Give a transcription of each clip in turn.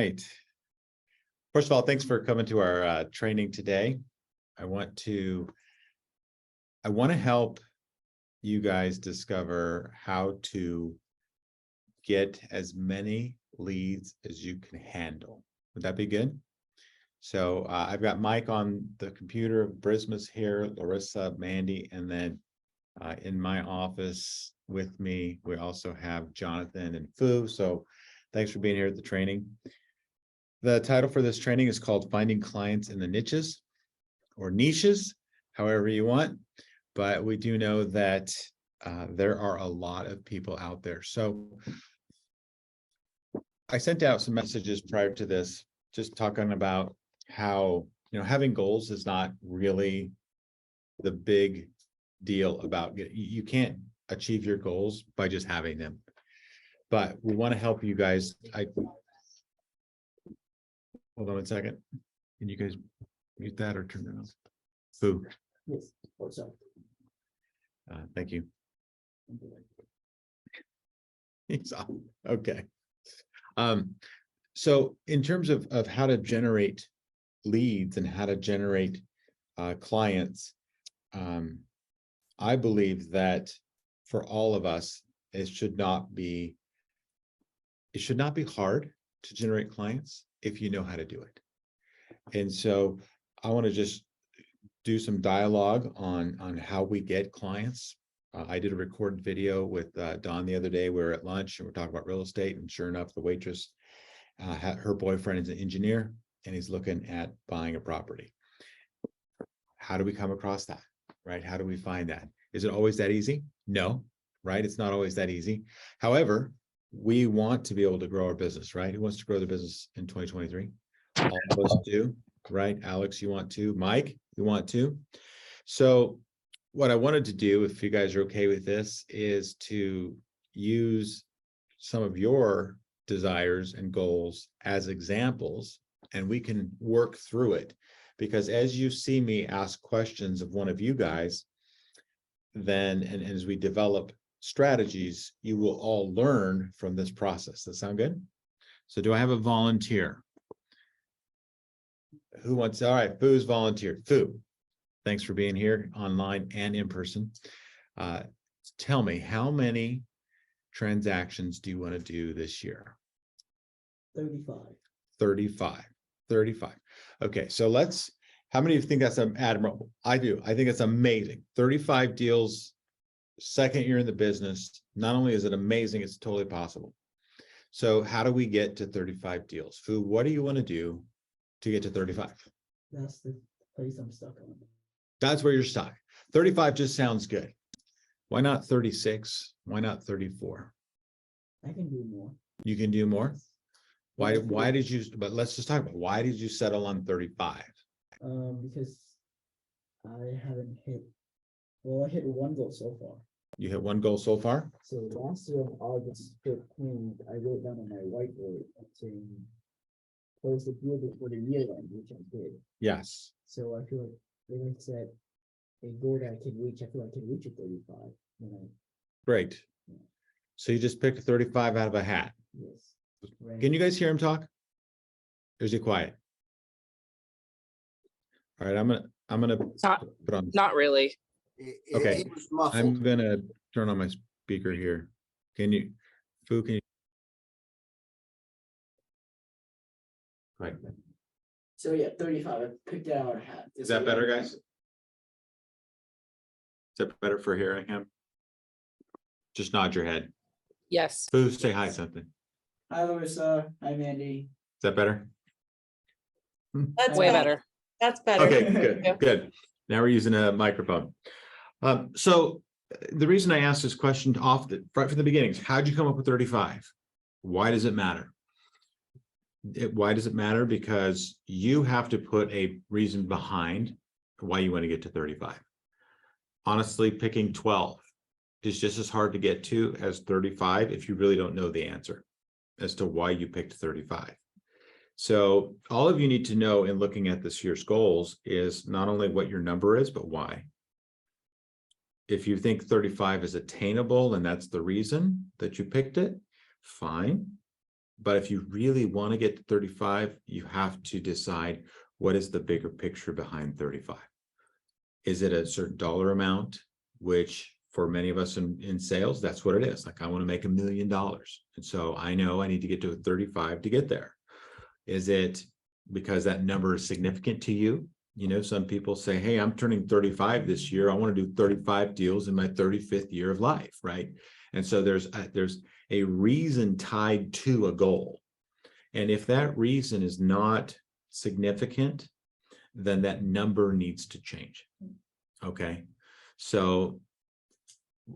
right. First of all, thanks for coming to our training today. I want to help you guys discover how to get as many leads as you can handle. Would that be good? So I've got Mike on the computer, Brismus here, Larissa, Mandy, and then in my office with me, we also have Jonathan and Fu. So thanks for being here at the training. The title for this training is called Finding Clients in the Niches or Niches, however you want. But we do know that there are a lot of people out there. So I sent out some messages prior to this, just talking about how, having goals is not really the big deal about you can't achieve your goals by just having them. But we want to help you guys. Hold on a second. Can you guys mute that or turn it off? Fu. Yes. What's up? Thank you. Okay. So in terms of how to generate leads and how to generate clients, I believe that for all of us, it should not be hard to generate clients if you know how to do it. And so I want to just do some dialogue on how we get clients. I did a recorded video with Dawn the other day. We were at lunch and we're talking about real estate, and sure enough, the waitress, her boyfriend is an engineer and he's looking at buying a property. How do we come across that, right? How do we find that? Is it always that easy? No, right? It's not always that easy. However, we want to be able to grow our business, right? Who wants to grow their business in 2023? All of us do, right? Alex, you want to? Mike, you want to? So what I wanted to do, if you guys are okay with this, is to use some of your desires and goals as examples, and we can work through it. Because as you see me ask questions of one of you guys, then, and as we develop strategies, you will all learn from this process. Does that sound good? So do I have a volunteer? Who wants? All right, Fu's volunteered. Fu, thanks for being here online and in person. Tell me, how many transactions do you want to do this year? 35. 35. Okay, so how many of you think that's admirable? I do. I think it's amazing. 35 deals, second year in the business. Not only is it amazing, it's totally possible. So how do we get to 35 deals? Fu, what do you want to do to get to 35? That's the place I'm stuck on. That's where you're stuck. 35 just sounds good. Why not 36? Why not 34? I can do more. You can do more? Why did you, but let's just talk about, why did you settle on 35? Because I haven't hit, well, I hit one goal so far. You hit one goal so far? So last year on August 15th, I wrote down on my whiteboard saying close the deal before the year end, which I did. Yes. So I feel like I said, a goal that I can reach, I feel like I can reach at 35. Great. So you just picked 35 out of a hat. Yes. Can you guys hear him talk? Or is he quiet? All right, I'm gonna put on. Not really. Okay, It was muffled. I'm gonna turn on my speaker here. Can you, Fu, can you? Right. So yeah, 35. I picked it out of a hat. Is that better, guys? Is that better for hearing him? Just nod your head. Yes. Fu, say hi something. Is Hi, Larissa. Hi, Mandy. that better? That's Way better. better. That's better. Okay, good, good. Now we're using a microphone. So the reason I asked this question right from the beginning is, how'd you come up with 35? Why does it matter? Why does it matter? Because you have to put a reason behind why you want to get to 35. Honestly, picking 12 is just as hard to get to as 35 if you really don't know the answer as to why you picked 35. So all of you need to know in looking at this year's goals is not only what your number is, but why. If you think 35 is attainable and that's the reason that you picked it, fine. But if you really want to get to 35, you have to decide what is the bigger picture behind 35. Is it a certain dollar amount, which for many of us in sales, that's what it is. Like, I want to make $1 million. And so I know I need to get to a 35 to get there. Is it because that number is significant to you? You know, some people say, hey, I'm turning 35 this year. I want to do 35 deals in my 35th year of life, right? And so there's a reason tied to a goal. And if that reason is not significant, then that number needs to change. Okay. So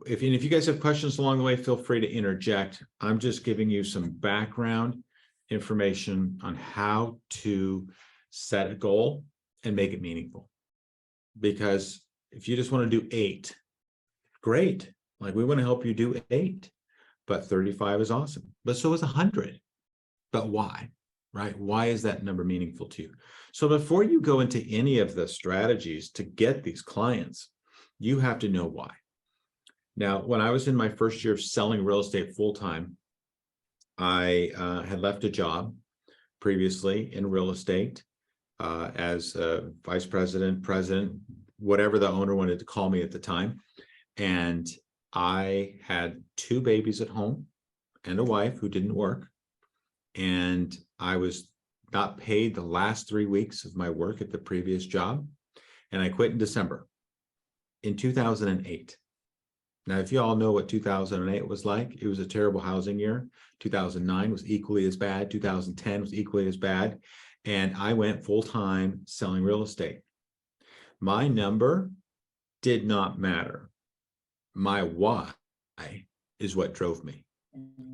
if you guys have questions along the way, feel free to interject. I'm just giving you some background information on how to set a goal and make it meaningful. Because if you just want to do 8, great. Like, we want to help you do 8, but 35 is awesome. But so is 100. But why, right? Why is that number meaningful to you? So before you go into any of the strategies to get these clients, you have to know why. Now, when I was in my first year of selling real estate full-time, I had left a job previously in real estate as a vice president, president, whatever the owner wanted to call me at the time. And I had 2 babies at home and a wife who didn't work. And I was not paid the last 3 weeks of my work at the previous job. And I quit in December in 2008. Now, if you all know what 2008 was like, it was a terrible housing year. 2009 was equally as bad. 2010 was equally as bad. And I went full-time selling real estate. My number did not matter. My why is what drove me.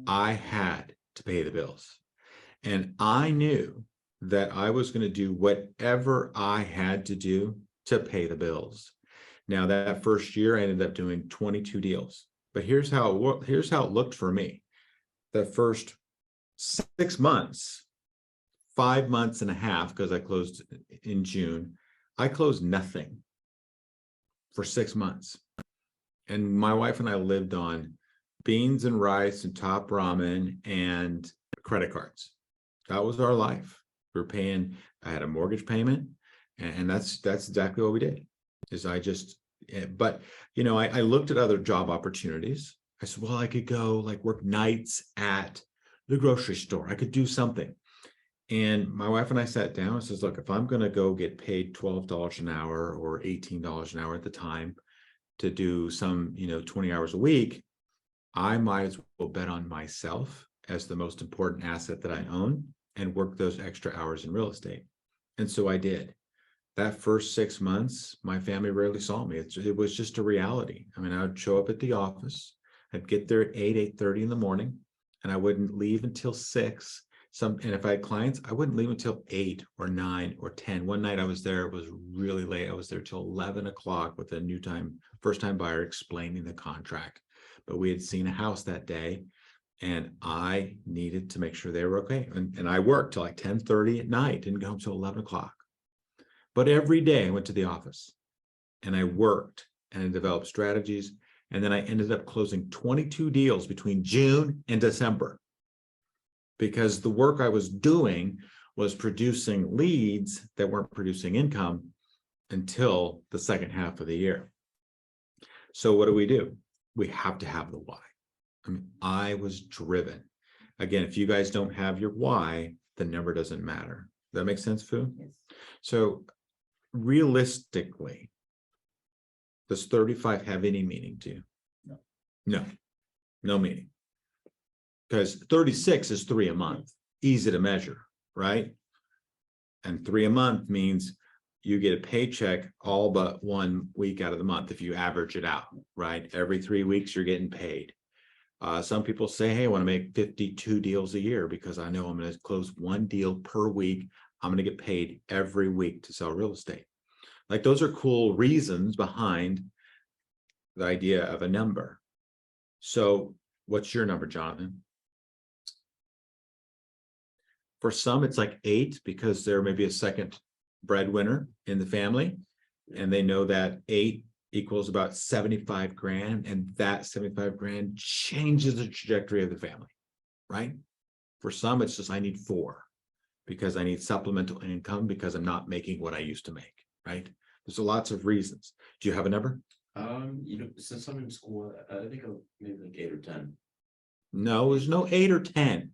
I had to pay the bills. And I knew that I was going to do whatever I had to do to pay the bills. Now, that first year, I ended up doing 22 deals. But here's how it looked for me. The first 6 months, 5 months and a half, because I closed in June, I closed nothing for 6 months. And my wife and I lived on beans and rice and top ramen and credit cards. That was our life. We were paying, I had a mortgage payment, and that's exactly what we did. But you know, I looked at other job opportunities. I said, well, I could go like work nights at the grocery store. I could do something. And my wife and I sat down and says, look, if I'm going to go get paid $12 an hour or $18 an hour at the time to do some, 20 hours a week, I might as well bet on myself as the most important asset that I own and work those extra hours in real estate. And so I did. That first 6 months, my family rarely saw me. It was just a reality. I mean, I would show up at the office. I'd get there at 8:30 in the morning, and I wouldn't leave until 6. And if I had clients, I wouldn't leave until 8 or 9 or 10. One night I was there, it was really late. I was there till 11 o'clock with a first-time buyer explaining the contract. But we had seen a house that day, and I needed to make sure they were okay. And I worked till like 10:30 at night, didn't go home till 11 o'clock. But every day I went to the office and I worked and I developed strategies. And then I ended up closing 22 deals between June and December, because the work I was doing was producing leads that weren't producing income until the second half of the year. So what do? We have to have the why. I mean, I was driven. Again, if you guys don't have your why, the number doesn't matter. Does that make sense, Fu? Yes. So realistically, does 35 have any meaning to you? No meaning. Because 36 is 3 a month, easy to measure, right? And 3 a month means you get a paycheck all but 1 week out of the month if you average it out, right? Every 3 weeks you're getting paid. Some people say, hey, I want to make 52 deals a year because I know I'm going to close 1 deal per week. I'm going to get paid every week to sell real estate. Like, those are cool reasons behind the idea of a number. So what's your number, Jonathan? For some, it's like 8 because there may be a second breadwinner in the family, and they know that 8 equals about 75 grand, and that 75 grand changes the trajectory of the family, right? For some, it's just I need 4 because I need supplemental income because I'm not making what I used to make, right? There's lots of reasons. Do you have a number? Since I'm in school, I think I'll maybe like 8 or 10. No, there's no 8 or 10.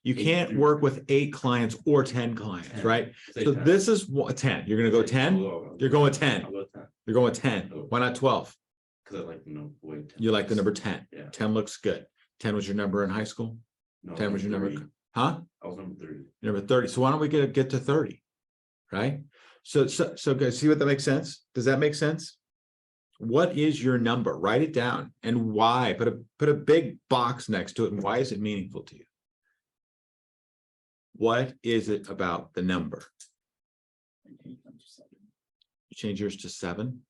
You 8 can't through- work with 8 clients or 10 clients, 10. right? Say So 10. this is 10. You're going to go 10. You're going 10. I'll go 10. You're going 10. Why not 12? Because I like the number way 10. You like the number 10. Yeah. 10 looks good. 10 was your number in high school? No, 10 was your number, 30. huh? I was number 30. Number 30. So why don't we get to 30? Right? So guys, see what that makes sense? Does that make sense? What is your number? Write it down. And why? Put a big box next to it. And why is it meaningful to you? What is it about the number? You change yours to 7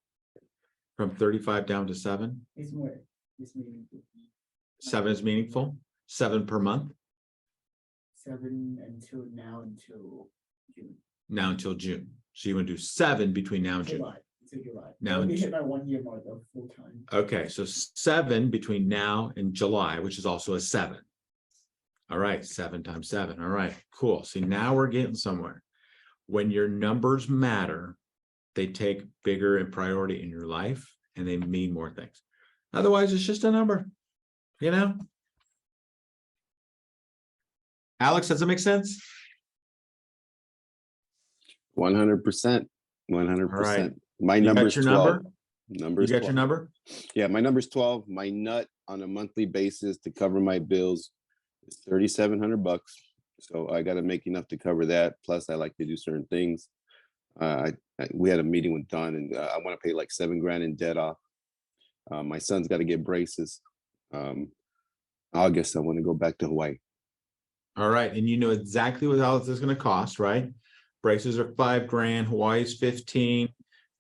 from 35 down to 7. It's more, it's meaningful. 7 is meaningful. 7 per month. 7 until now until June. Now until June. So you want to do 7 between now and June. July, until July. Now I'll in be Ju- hit my 1 year mark of full time. Okay, so 7 between now and July, which is also a 7. All right, 7 times 7. All right, cool. See, now we're getting somewhere. When your numbers matter, they take bigger in priority in your life and they mean more things. Otherwise, it's just a number, you know? Alex, does that make sense? 100%. All right. 100%. My You got number's your 12. number? You Number's got 12. your number? Yeah, my number's 12. My nut on a monthly basis to cover my bills is $3,700. So I got to make enough to cover that. Plus, I like to do certain things. We had a meeting with Don, and I want to pay like $7,000 in debt off. My son's got to get braces. August, I want to go back to Hawaii. All right, and you know exactly what all this is going to cost, right? Braces are $5,000, Hawaii's 15,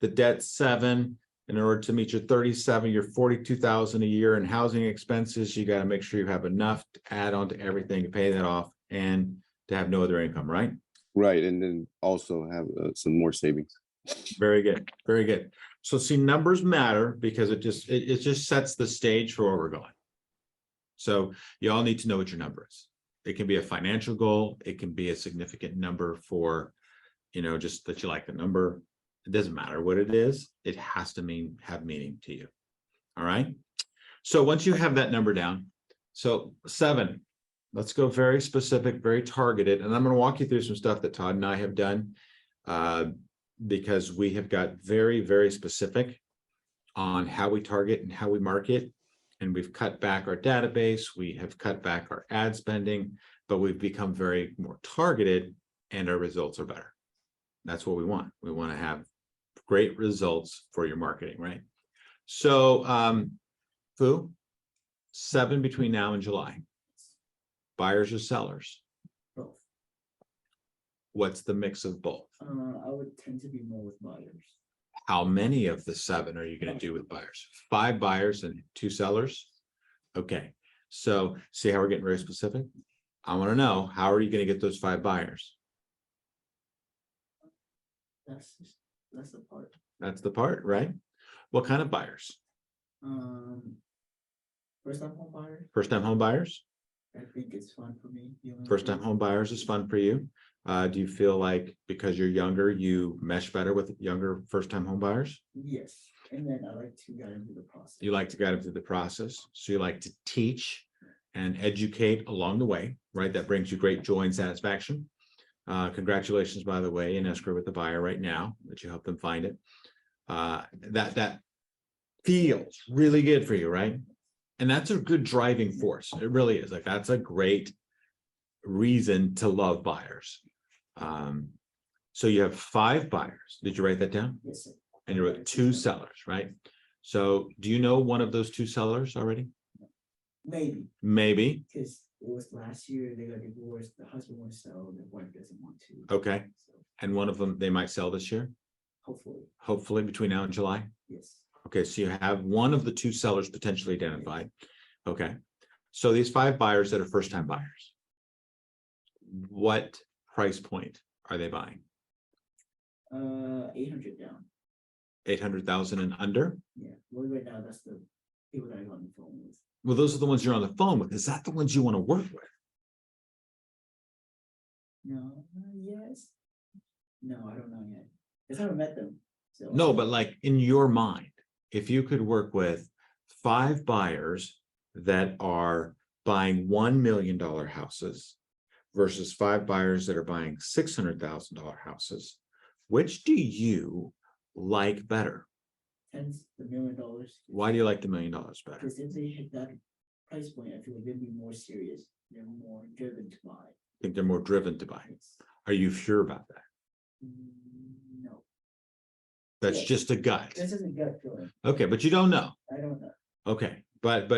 the debt's 7. In order to meet your 37, your 42,000 a year in housing expenses, you got to make sure you have enough to add on to everything to pay that off and to have no other income, right? Right, and then also have some more savings. Very good, very good. So see, numbers matter because it just sets the stage for where we're going. So you all need to know what your number is. It can be a financial goal. It can be a significant number for, you know, just that you like the number. It doesn't matter what it is. It has to have meaning to you. All right. So once you have that number down, so 7, let's go very specific, very targeted. And I'm going to walk you through some stuff that Todd and I have done because we have got very, very specific on how we target and how we market. And we've cut back our database. We have cut back our ad spending, but we've become very more targeted and our results are better. That's what we want. We want to have great results for your marketing, right? So, Fu, 7 between now and July. Buyers or sellers? Both. What's the mix of both? I would tend to be more with buyers. How many of the 7 are you going to do with buyers? 5 buyers and 2 sellers? Okay, so see how we're getting very specific? I want to know, how are you going to get those 5 buyers? That's the part. That's the part, right? What kind of buyers? First time home buyer, First-time home buyers? I think it's fun for me. dealing with First-time it. home buyers is fun for you. Do you feel like because you're younger, you mesh better with younger first-time home buyers? Yes, and then I like to guide them through the process. You like to guide them through the process. So you like to teach and educate along the way, right? That brings you great joy and satisfaction. Congratulations, by the way, in escrow with the buyer right now that you help them find it. That feels really good for you, right? And that's a good driving force. It really is. Like, that's a great reason to love buyers. So you have 5 buyers. Did you write that down? Yes, sir. And you wrote 2 sellers, right? So do you know one of those 2 sellers already? Maybe, Maybe. because it was last year, they got divorced, the husband wants to sell, the wife doesn't want to. Okay. So And one of them, they might sell this year, hopefully, hopefully between now and July. yes. Okay, so you have one of the 2 sellers potentially identified. Okay, so these 5 buyers that are first-time buyers, what price point are they buying? 800 down. 800,000 and under? Yeah, well, right now, that's the people that I got on the phone with. Well, those are the ones you're on the phone with. Is that the ones you want to work with? No, yes. No, I don't know yet. Cause I haven't met them. So. No, but like in your mind, if you could work with 5 buyers that are buying $1 million houses versus 5 buyers that are buying $600,000 houses, which do you like better? Hence the $1 million. Why do you like the $1 million better? Because if they hit that price point, I feel like they'd be more serious. They're more driven to buy. I think they're more driven to buy. It's, Are you sure about that? no, That's Yes. just a gut. this is a gut feeling. Okay, but you don't know. I don't know. Okay, but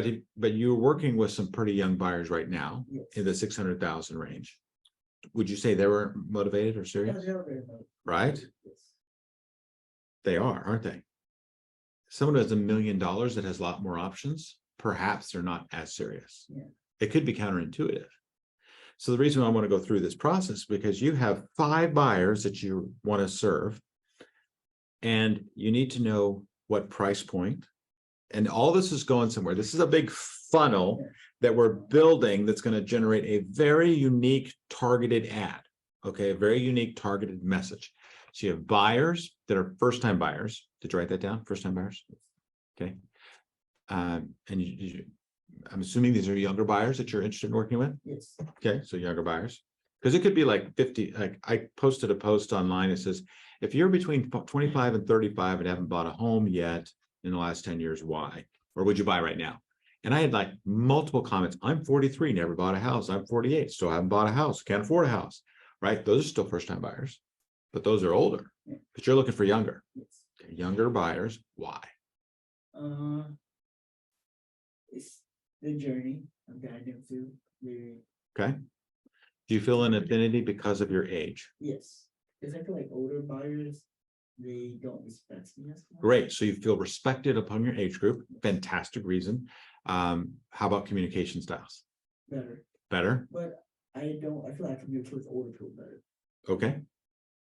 you're working with some pretty young buyers right now Yes. in the 600,000 range. Would you say they were motivated or Yeah, serious? they are very much- Right? Yes. They are, aren't they? Someone who has $1 million that has a lot more options, perhaps they're not as serious. Yeah. It could be counterintuitive. So the reason I want to go through this process is because you have 5 buyers that you want to serve, and you need to know what price point. And all this is going somewhere. This is a big funnel Yeah. that we're building that's going to generate a very unique targeted ad. Okay, a very unique targeted message. So you have buyers that are first-time buyers. Did you write that down? First-time buyers? Okay. And I'm assuming these are younger buyers that you're interested in working with. Yes. Okay, so younger buyers. Because it could be like 50, like I posted a post online. It says, if you're between 25 and 35 and haven't bought a home yet in the last 10 years, why? Or would you buy right now? And I had like multiple comments. I'm 43, never bought a house. I'm 48, still haven't bought a house, can't afford a house, right? Those are still first-time buyers, but those are older. Yeah. But you're looking for younger. Yes. Okay, younger buyers, why? It's the journey I'm guiding them through. They, Okay. Do you feel an affinity because of your age? yes, because I feel like older buyers, they don't respect me as much. Great. So you feel respected upon your age group. Fantastic reason. How about communication styles? Better, Better? but I feel like I communicate with older people better. Okay.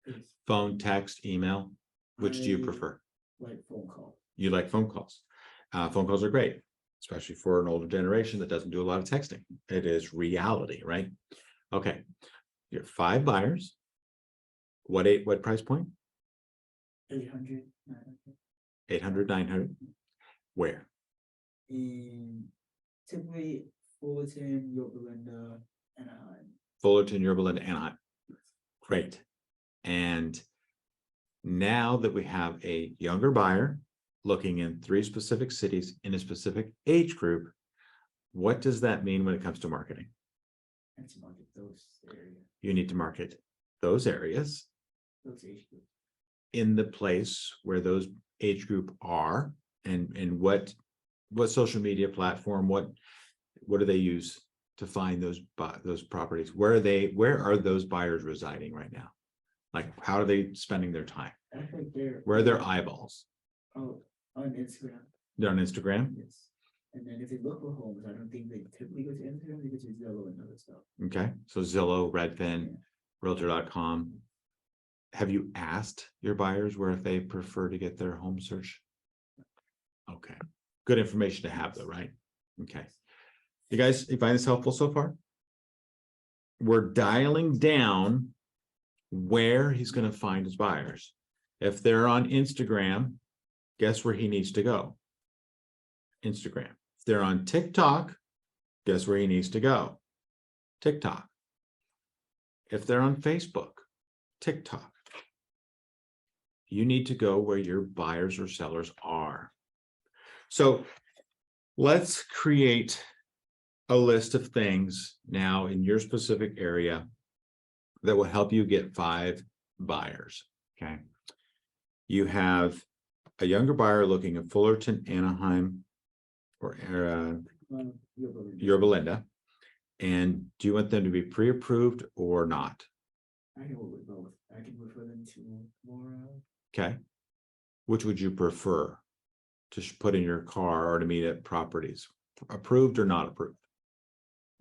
'Cause Phone, text, email. Which do you I prefer? like phone call. You like phone calls. Phone calls are great, especially for an older generation that doesn't do a lot of texting. It is reality, right? Okay. You have 5 buyers. What price point? 800, 900. 800, 900. Where? And typically Fullerton, York, Belinda, Anaheim. Fullerton, Yorba Linda, Anaheim. Great. And now that we have a younger buyer looking in 3 specific cities in a specific age group, what does that mean when it comes to marketing? And to market those areas, You need to market those areas those age groups. in the place where those age group are, and what social media platform, what do they use to find those properties? Where are those buyers residing right now? Like, how are they spending their time? I think they're. Where are their eyeballs? Oh, on Instagram, They're on Instagram. yes. And then if they look for homes, I don't think they typically go to Instagram, they go to Zillow and other stuff. Okay, so Zillow, Redfin, Realtor.com. Have you asked your buyers where they prefer to get their home search? Okay, good information to have though, right? Okay. You guys, you find this helpful so far? We're dialing down where he's going to find his buyers. If they're on Instagram, guess where he needs to go? Instagram. If they're on TikTok, guess where he needs to go? TikTok. If they're on Facebook, TikTok. You need to go where your buyers or sellers are. So let's create a list of things now in your specific area that will help you get 5 buyers. Okay. You have a younger buyer looking at Fullerton, Anaheim, or Yorba Linda. And do you want them to be pre-approved or not? I can work with both. I can refer them to more, Okay. Which would you prefer to put in your car or to meet at properties? Approved or not approved?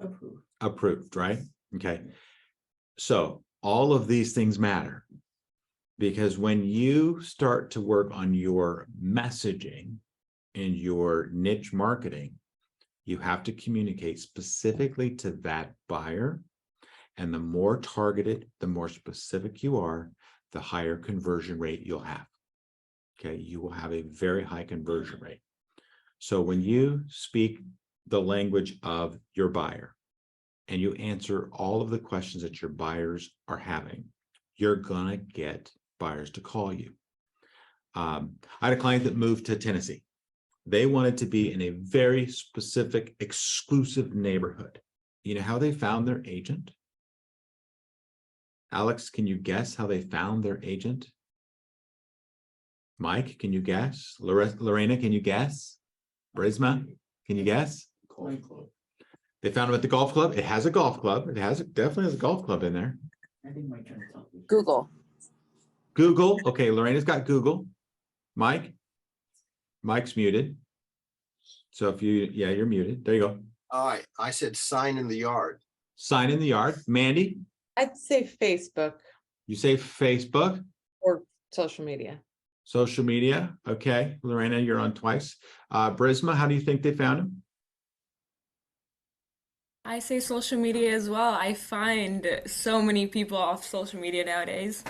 approved. Approved, right? Okay. So all of these things matter, because when you start to work on your messaging and your niche marketing, you have to communicate specifically to that buyer And the more targeted, the more specific you are, the higher conversion rate you'll have. Okay, you will have a very high conversion rate. So when you speak the language of your buyer and you answer all of the questions that your buyers are having, you're gonna get buyers to call you. I had a client that moved to Tennessee. They wanted to be in a very specific, exclusive neighborhood. You know how they found their agent? Alex, can you guess how they found their agent? Mike, can you guess? Lorena, can you guess? Brisma, can you guess? Golf club. They found him at the golf club. It has a golf club. It definitely has a golf club in there. I think my turn to talk. Google. Google. Okay, Lorena's got Google. Mike? Mike's muted. So if you, yeah, you're muted. There you go. All right, I said sign in the yard. Sign in the yard. Mandy, I'd say Facebook you say Facebook, or social media. social media. Okay, Lorena, you're on twice. Brisma, how do you think they found him? I say social media as well. I find so many people off social media nowadays.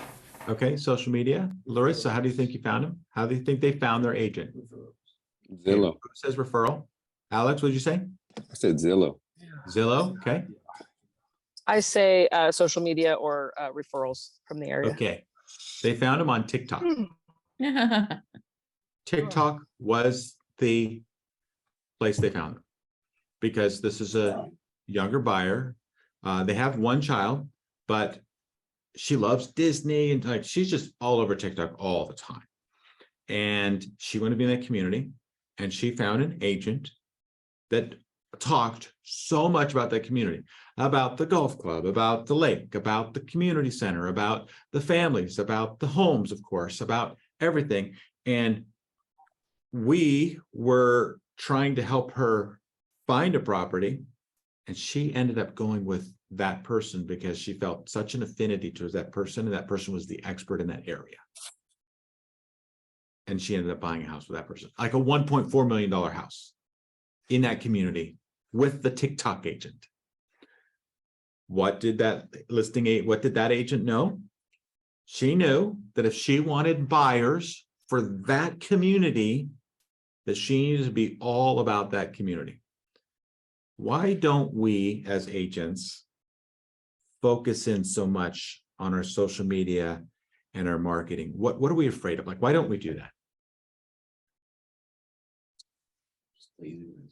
Okay, social media. Larissa, how do you think you found him? How do you think they found their agent? Zillow. It says referral. Alex, what did you say? I said Zillow. Zillow. Okay. I say social media or referrals from the area. Okay. They found him on TikTok. TikTok was the place they found him because this is a younger buyer. They have one child, but she loves Disney and like she's just all over TikTok all the time. And she wanted to be in that community, and she found an agent that talked so much about that community, about the golf club, about the lake, about the community center, about the families, about the homes, of course, about everything. And we were trying to help her find a property, and she ended up going with that person because she felt such an affinity towards that person, and that person was the expert in that area. And she ended up buying a house with that person, like a $1.4 million house in that community with the TikTok agent. What did that agent know? She knew that if she wanted buyers for that community, that she needed to be all about that community. Why don't we as agents focus in so much on our social media and our marketing? What are we afraid of? Like, why don't we do that?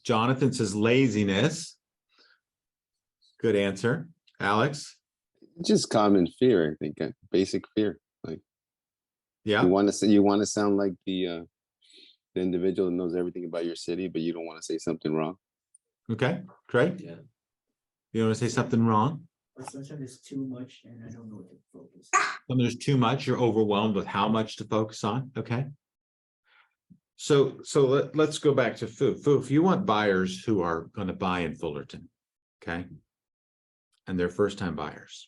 Jonathan says laziness. Good answer. Alex? Just common fear, I think. Basic fear. Like Yeah. you want to sound like the individual that knows everything about your city, but you don't want to say something wrong. Okay, great. Yeah. You want to say something wrong? But sometimes it's too much and I don't know what to focus. When there's too much, you're overwhelmed with how much to focus on. Okay. So let's go back to Fu. Fu, if you want buyers who are going to buy in Fullerton, okay, and they're first-time buyers,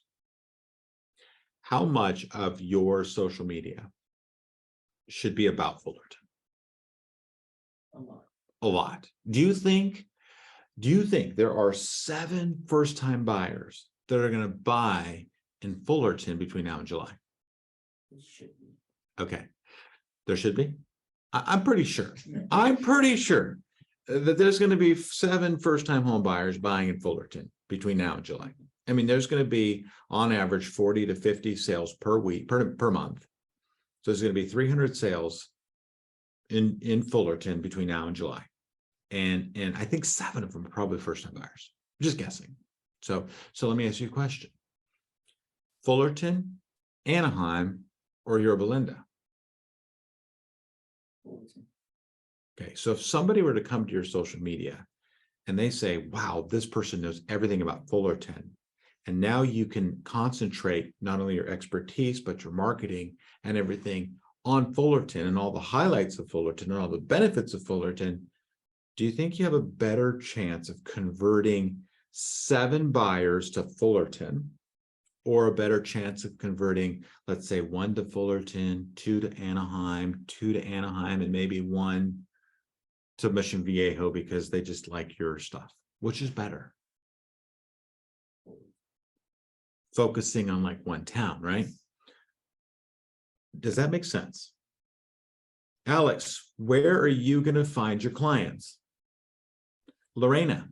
how much of your social media should be about Fullerton? A lot. A lot. Do you think there are 7 first-time buyers that are going to buy in Fullerton between now and July? It should be. Okay, there should be. I'm pretty sure. I'm pretty sure that there's going to be 7 first-time home buyers buying in Fullerton between now and July. I mean, there's going to be on average 40 to 50 sales per week, per month. So there's going to be 300 sales in Fullerton between now and July. And I think 7 of them are probably first-time buyers. I'm just guessing. So let me ask you a question. Fullerton, Anaheim, or Yorba Linda? Okay, so if somebody were to come to your social media and they say, wow, this person knows everything about Fullerton, and now you can concentrate not only your expertise, but your marketing and everything on Fullerton and all the highlights of Fullerton and all the benefits of Fullerton, do you think you have a better chance of converting 7 buyers to Fullerton, or a better chance of converting, let's say, 1 to Fullerton, 2 to Anaheim, 2 to Anaheim, and maybe 1 to Mission Viejo because they just like your stuff? Which is better? focusing on like one town, right? Does that make sense? Alex, where are you going to find your clients? Lorena,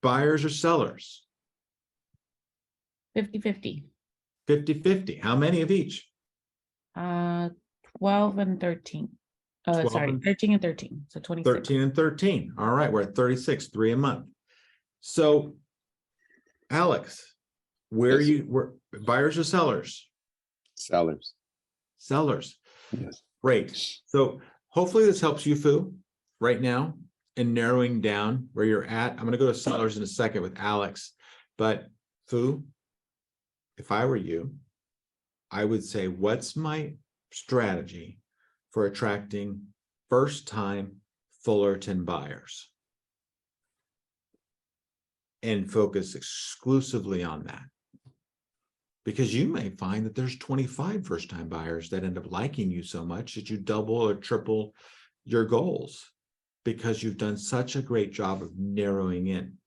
buyers or sellers? 50-50. 50-50. How many of each? 12 and 13. 12 Sorry, and 13 and 13. So 26. 13 and 13. All right, we're at 36, 3 a month. So, Alex, where Yes. where buyers or sellers? Sellers. Sellers. Yes. Great. So hopefully this helps you, Fu, right now in narrowing down where you're at. I'm going to go to sellers in a second with Alex, but Fu, if I were you, I would say, what's my strategy for attracting first-time Fullerton buyers? And focus exclusively on that. Because you may find that there's 25 first-time buyers that end up liking you so much that you double or triple your goals because you've done such a great job of narrowing in.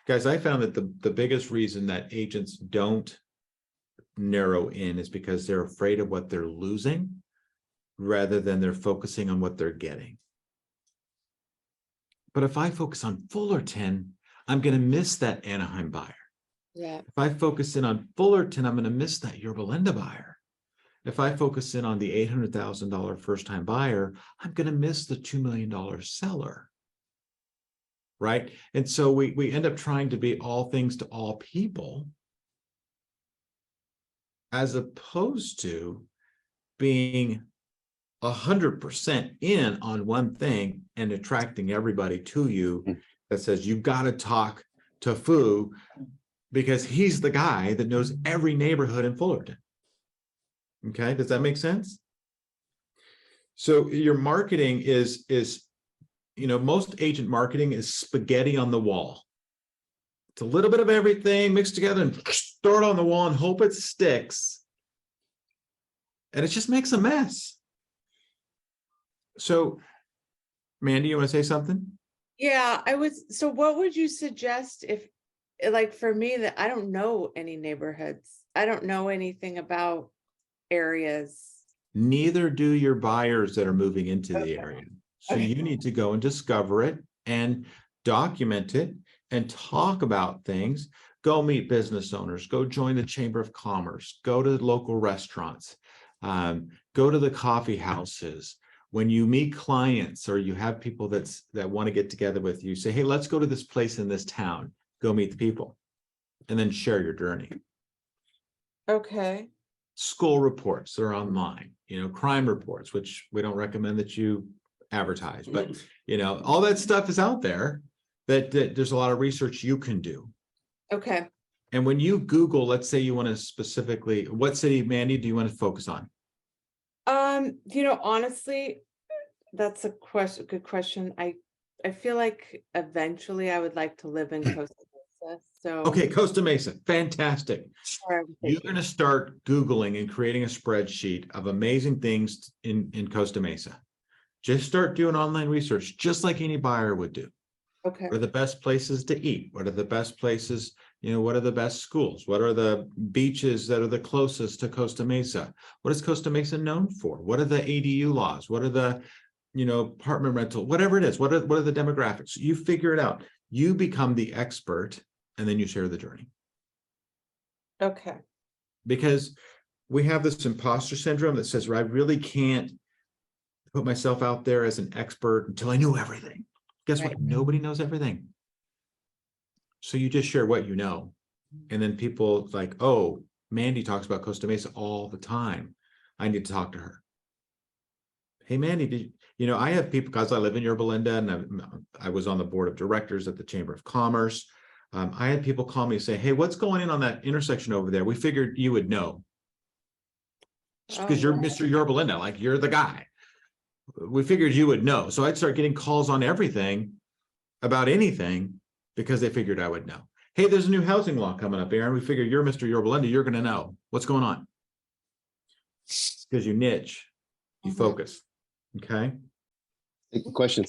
Guys, I found that the biggest reason that agents don't narrow in is because they're afraid of what they're losing rather than they're focusing on what they're getting. But if I focus on Fullerton, I'm going to miss that Anaheim buyer. Yeah. If I focus in on Fullerton, I'm going to miss that Yorba Linda buyer. If I focus in on the $800,000 first-time buyer, I'm going to miss the $2 million seller. Right? And so we end up trying to be all things to all people, as opposed to being 100% in on one thing and attracting everybody to you that says, you've got to talk to Fu because he's the guy that knows every neighborhood in Fullerton. Okay, does that make sense? So your marketing is, most agent marketing is spaghetti on the wall. It's a little bit of everything mixed together and throw it on the wall and hope it sticks. And it just makes a mess. So, Mandy, you want to say something? Yeah, so what would you suggest if, like for me, that I don't know any neighborhoods. I don't know anything about areas. Neither do your buyers that are moving into the area. So Okay. you need to go and discover it and document it and talk about things. Go meet business owners, go join the Chamber of Commerce, go to local restaurants, go to the coffee houses. When you meet clients or you have people that want to get together with you, say, hey, let's go to this place in this town, go meet the people, and then share your journey. Okay. School reports are online, crime reports, which we don't recommend that you advertise, but all that stuff is out there that there's a lot of research you can do. Okay. And when you Google, let's say you want to specifically, what city, Mandy, do you want to focus on? Honestly, that's a good question. I feel like eventually I would like to live in Costa Mesa. So Okay, Costa Mesa, fantastic. where I'm You're thinking. going to start Googling and creating a spreadsheet of amazing things in Costa Mesa. Just start doing online research, just like any buyer would do. Okay. What are the best places to eat? What are the best places? What are the best schools? What are the beaches that are the closest to Costa Mesa? What is Costa Mesa known for? What are the ADU laws? What are the, apartment rental, whatever it is? What are the demographics? You figure it out. You become the expert and then you share the journey. Okay. Because we have this imposter syndrome that says, I really can't put myself out there as an expert until I know everything. Guess Right. what? Nobody knows everything. So you just share what you know. And then people like, oh, Mandy talks about Costa Mesa all the time. I need to talk to her. Hey, Mandy, I have people, because I live in Yorba Linda and I was on the board of directors at the Chamber of Commerce. I had people call me and say, hey, what's going on that intersection over there? We figured you would know. Because you're Mr. Yorba Linda, like you're the guy. We figured you would know. So I'd start getting calls on everything about anything because they figured I would know. Hey, there's a new housing law coming up, Aaron. We figured you're Mr. Yorba Linda. You're going to know what's going on. Because you niche, you focus. Okay. Question.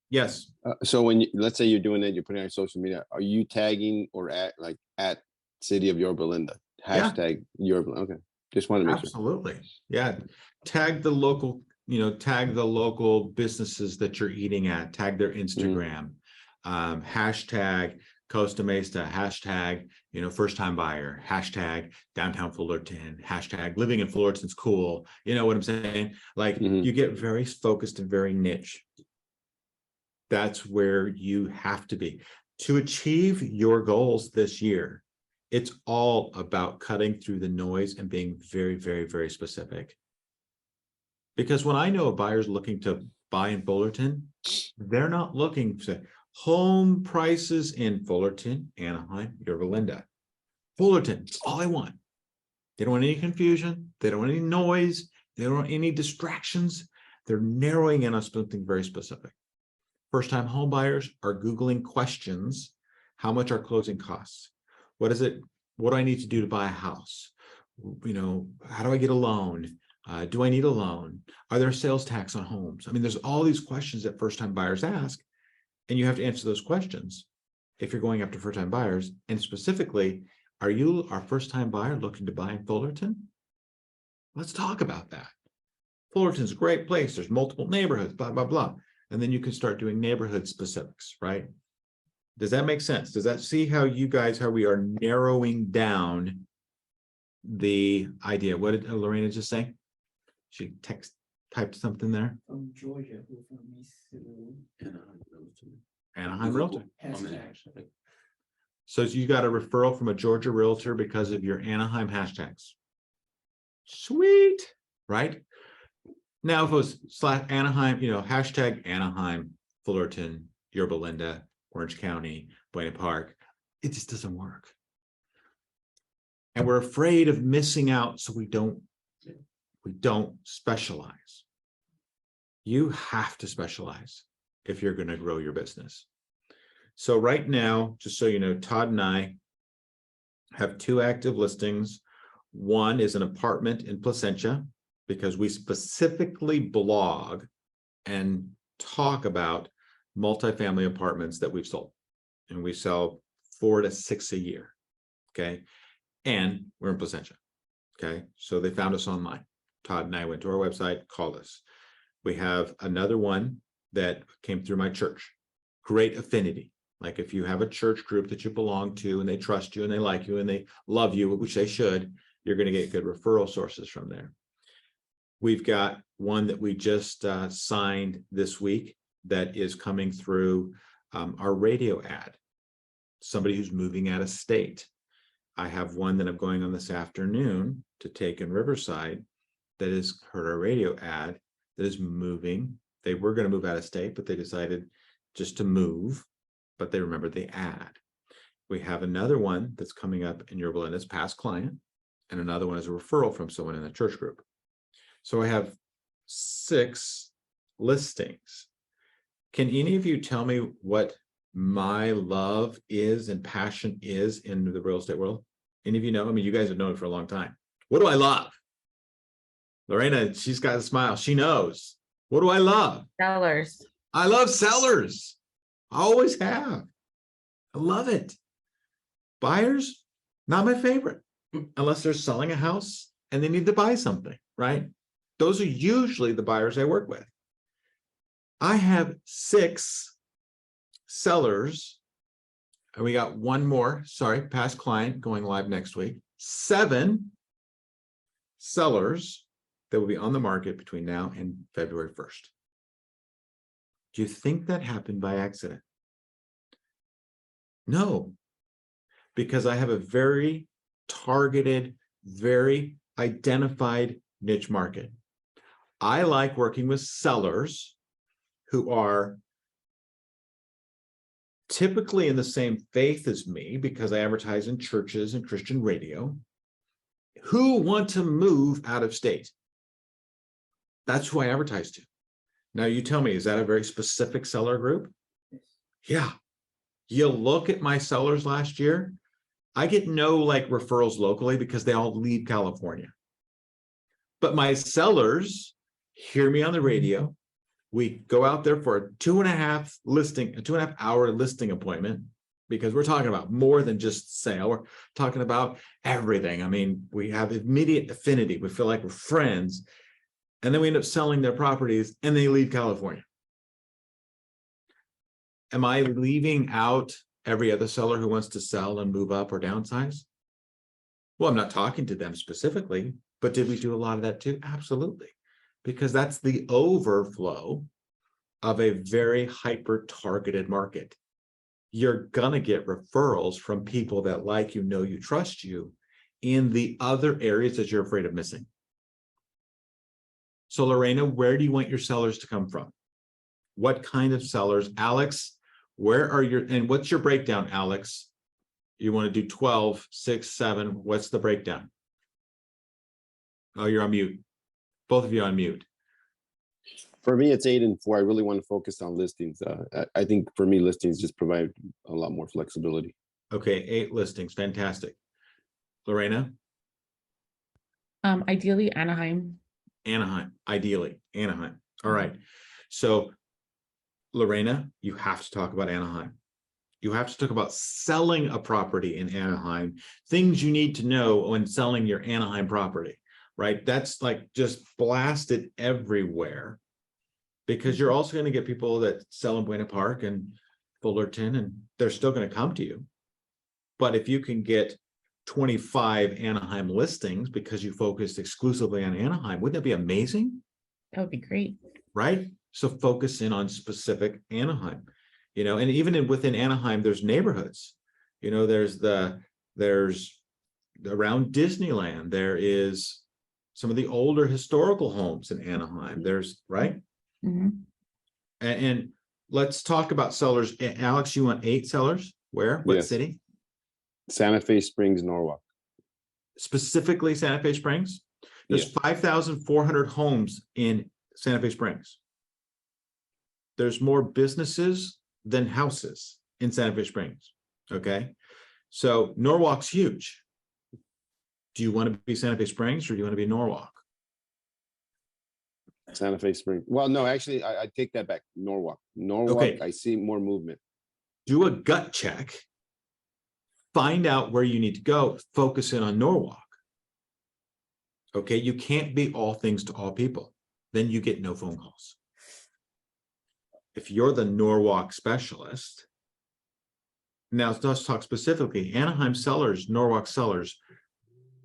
Yes. So when let's say you're doing it, you're putting it on social media, are you tagging or at City of Yorba Linda. Yeah. Hashtag Yorba. Okay. Just want to make sure. Absolutely. Yeah. Tag the local, tag the local businesses that you're eating at, tag their Instagram, hashtag Costa Mesa, hashtag, first time buyer, hashtag downtown Fullerton, hashtag living in Fullerton's cool. You know what I'm saying? Like you get very focused and very niche. That's where you have to be to achieve your goals this year. It's all about cutting through the noise and being very, very, very specific. Because when I know a buyer's looking to buy in Fullerton, they're not looking to home prices in Fullerton, Anaheim, Yorba Linda. Fullerton, it's all I want. They don't want any confusion. They don't want any noise. They don't want any distractions. They're narrowing in on something very specific. First-time home buyers are Googling questions. How much are closing costs? What is it? What do I need to do to buy a house? How do I get a loan? Do I need a loan? Are there sales tax on homes? I mean, there's all these questions that first-time buyers ask, and you have to answer those questions if you're going after first-time buyers. And specifically, are you our first-time buyer looking to buy in Fullerton? Let's talk about that. Fullerton's a great place. There's multiple neighborhoods, blah, blah, blah. And then you can start doing neighborhood specifics, right? Does that make sense? Does that see how we are narrowing down the idea? What did Lorena just say? She typed something there. From Georgia, who from me, Anaheim Realtor. Hashtag. So you got a referral from a Georgia Realtor because of your Anaheim hashtags. Sweet, right? Now if it was /Anaheim, hashtag Anaheim, Fullerton, Yorba Linda, Orange County, Buena Park, it just doesn't work. And we're afraid of missing out, so we don't specialize. You have to specialize if you're going to grow your business. So right now, just so you know, Todd and I have 2 active listings. One is an apartment in Placentia, because we specifically blog and talk about multifamily apartments that we've sold. And we sell 4 to 6 a year. Okay. And we're in Placentia. Okay. So they found us online. Todd and I went to our website, called us. We have another one that came through my church. Great affinity. Like if you have a church group that you belong to and they trust you and they like you and they love you, which they should, you're going to get good referral sources from there. We've got one that we just signed this week that is coming through our radio ad. Somebody who's moving out of state. I have one that I'm going on this afternoon to take in Riverside that has heard our radio ad that is moving. They were going to move out of state, but they decided just to move, but they remembered the ad. We have another one that's coming up in Yorba Linda's past client, and another one is a referral from someone in the church group. So I have 6 listings. Can any of you tell me what my love is and passion is in the real estate world? Any of you know? I mean, you guys have known it for a long time. What do I love? Lorena, she's got a smile. She knows. What do I love? Sellers. I love sellers. I always have. I love it. Buyers, not my favorite, unless they're selling a house and they need to buy something, right? Those are usually the buyers I work with. I have 6 sellers, and we got one more, past client going live next week. 7 sellers that will be on the market between now and February 1st. Do you think that happened by accident? No, because I have a very targeted, very identified niche market. I like working with sellers who are typically in the same faith as me, because I advertise in churches and Christian radio, who want to move out of state. That's who I advertise to. Now you tell me, is that a very specific seller group? Yeah. You look at my sellers last year, I get no referrals locally because they all leave California. But my sellers hear me on the radio. We go out there for a 2.5 hour listing appointment. because we're talking about more than just sale. We're talking about everything. I mean, we have immediate affinity. We feel like we're friends, and then we end up selling their properties and they leave California. Am I leaving out every other seller who wants to sell and move up or downsize? Well, I'm not talking to them specifically, but did we do a lot of that too? Absolutely. Because that's the overflow of a very hyper targeted market. You're going to get referrals from people that like you, know you, trust you in the other areas that you're afraid of missing. So Lorena, where do you want your sellers to come from? What kind of sellers? Alex, where are your, and what's your breakdown, Alex? You want to do 12, 6, 7. What's the breakdown? Oh, you're on mute. Both of you on mute. For me, it's 8 and 4. I really want to focus on listings. I think for me, listings just provide a lot more flexibility. Okay, 8 listings. Fantastic. Lorena? Ideally Anaheim. Anaheim, ideally, Anaheim. All right. So, Lorena, you have to talk about Anaheim. You have to talk about selling a property in Anaheim, things you need to know when selling your Anaheim property, right? That's like just blasted everywhere, because you're also going to get people that sell in Buena Park and Fullerton, and they're still going to come to you. But if you can get 25 Anaheim listings because you focused exclusively on Anaheim, wouldn't that be amazing? That would be great. Right? So focus in on specific Anaheim, you know, and even within Anaheim, there's neighborhoods, you know, there's around Disneyland, there is some of the older historical homes in Anaheim. There's, right? Mhm. And let's talk about sellers. Alex, you want 8 sellers? Where? What Yes. city? Santa Fe Springs, Norwalk. Specifically Santa Fe Springs? There's 5,400 homes in Santa Fe Springs. There's more businesses than houses in Santa Fe Springs. Okay. So Norwalk's huge. Do you want to be Santa Fe Springs or do you want to be Norwalk? Santa Fe Springs. Well, no, actually, I take that back. Norwalk. Norwalk, Okay. I see more movement. Do a gut check. Find out where you need to go. Focus in on Norwalk. Okay. You can't be all things to all people. Then you get no phone calls. If you're the Norwalk specialist, now let's talk specifically. Anaheim sellers, Norwalk sellers,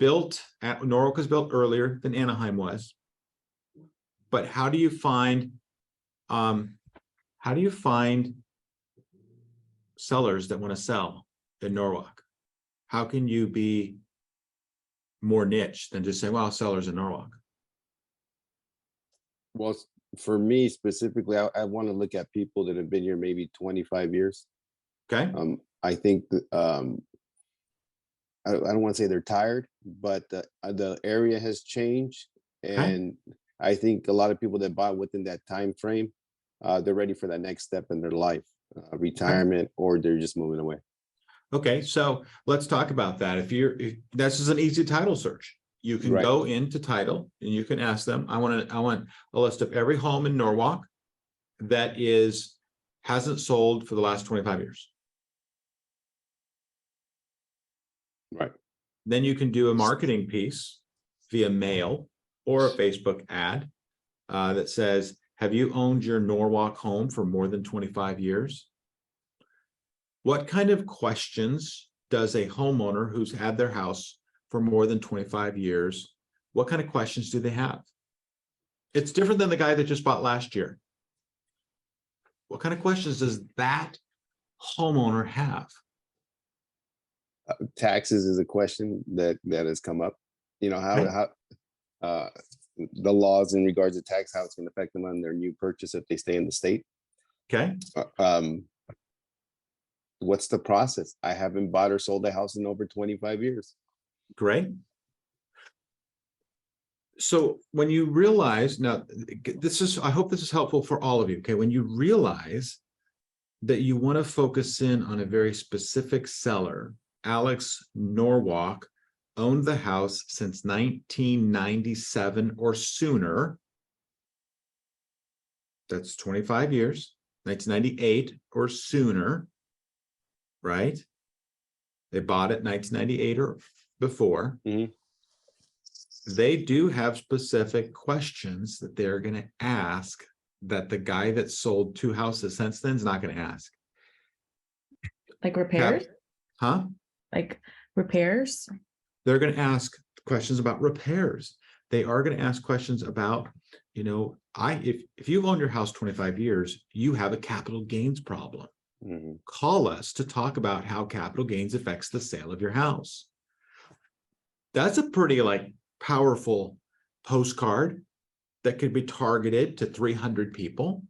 Norwalk was built earlier than Anaheim was. But how do you find sellers that want to sell in Norwalk? How can you be more niche than just saying, well, sellers in Norwalk? Well, for me specifically, I want to look at people that have been here maybe 25 years. Okay. I think that, I don't want to say they're tired, but the area has changed, and I think a lot of people that bought within that time frame, they're ready for that next step in their life, retirement, or they're just moving away. Okay, so let's talk about that. If this is an easy title search, you can go into title and you can ask them, I want a list of every home in Norwalk that hasn't sold for the last 25 years. Right. Then you can do a marketing piece via mail or a Facebook ad that says, have you owned your Norwalk home for more than 25 years? What kind of questions does a homeowner who's had their house for more than 25 years, what kind of questions do they have? It's different than the guy that just bought last year. What kind of questions does that homeowner have? Taxes is a question that has come up. You know, how the laws in regards to tax, how it's going to affect them on their new purchase if they stay in the state. Okay. What's the process? I haven't bought or sold a house in over 25 years. Great. So when you realize, now I hope this is helpful for all of you. Okay. When you realize that you want to focus in on a very specific seller, Alex Norwalk owned the house since 1997 or sooner. That's 25 years, 1998 or sooner, right? They bought it 1998 or before. Mhm. They do have specific questions that they're going to ask that the guy that sold 2 houses since then is not going to ask. Like repairs? Huh? Like repairs? They're going to ask questions about repairs. They are going to ask questions about, if you've owned your house 25 years, you have a capital gains problem. Mhm. Call us to talk about how capital gains affects the sale of your house. That's a pretty powerful postcard that could be targeted to 300 people.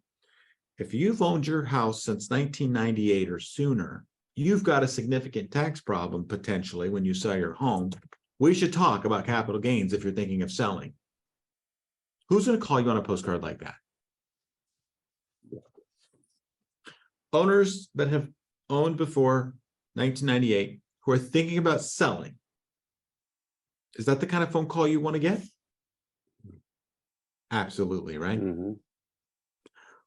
If you've owned your house since 1998 or sooner, you've got a significant tax problem potentially when you sell your home. We should talk about capital gains if you're thinking of selling. Who's going to call you on a postcard like that? Owners that have owned before 1998 who are thinking about selling. Is that the kind of phone call you want to get? Absolutely, right? Mhm.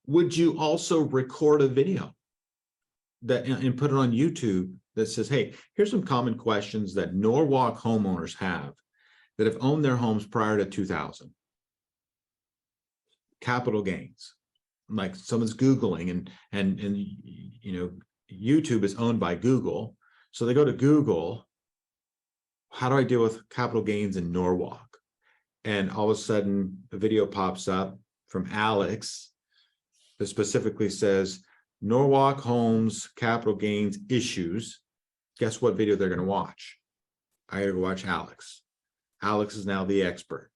Would you also record a video and put it on YouTube that says, hey, here's some common questions that Norwalk homeowners have that have owned their homes prior to 2000? Capital gains. Like someone's Googling and YouTube is owned by Google. So they go to Google, how do I deal with capital gains in Norwalk? And all of a sudden a video pops up from Alex that specifically says Norwalk homes capital gains issues. Guess what video they're going to watch? I gotta go watch Alex. Alex is now the expert.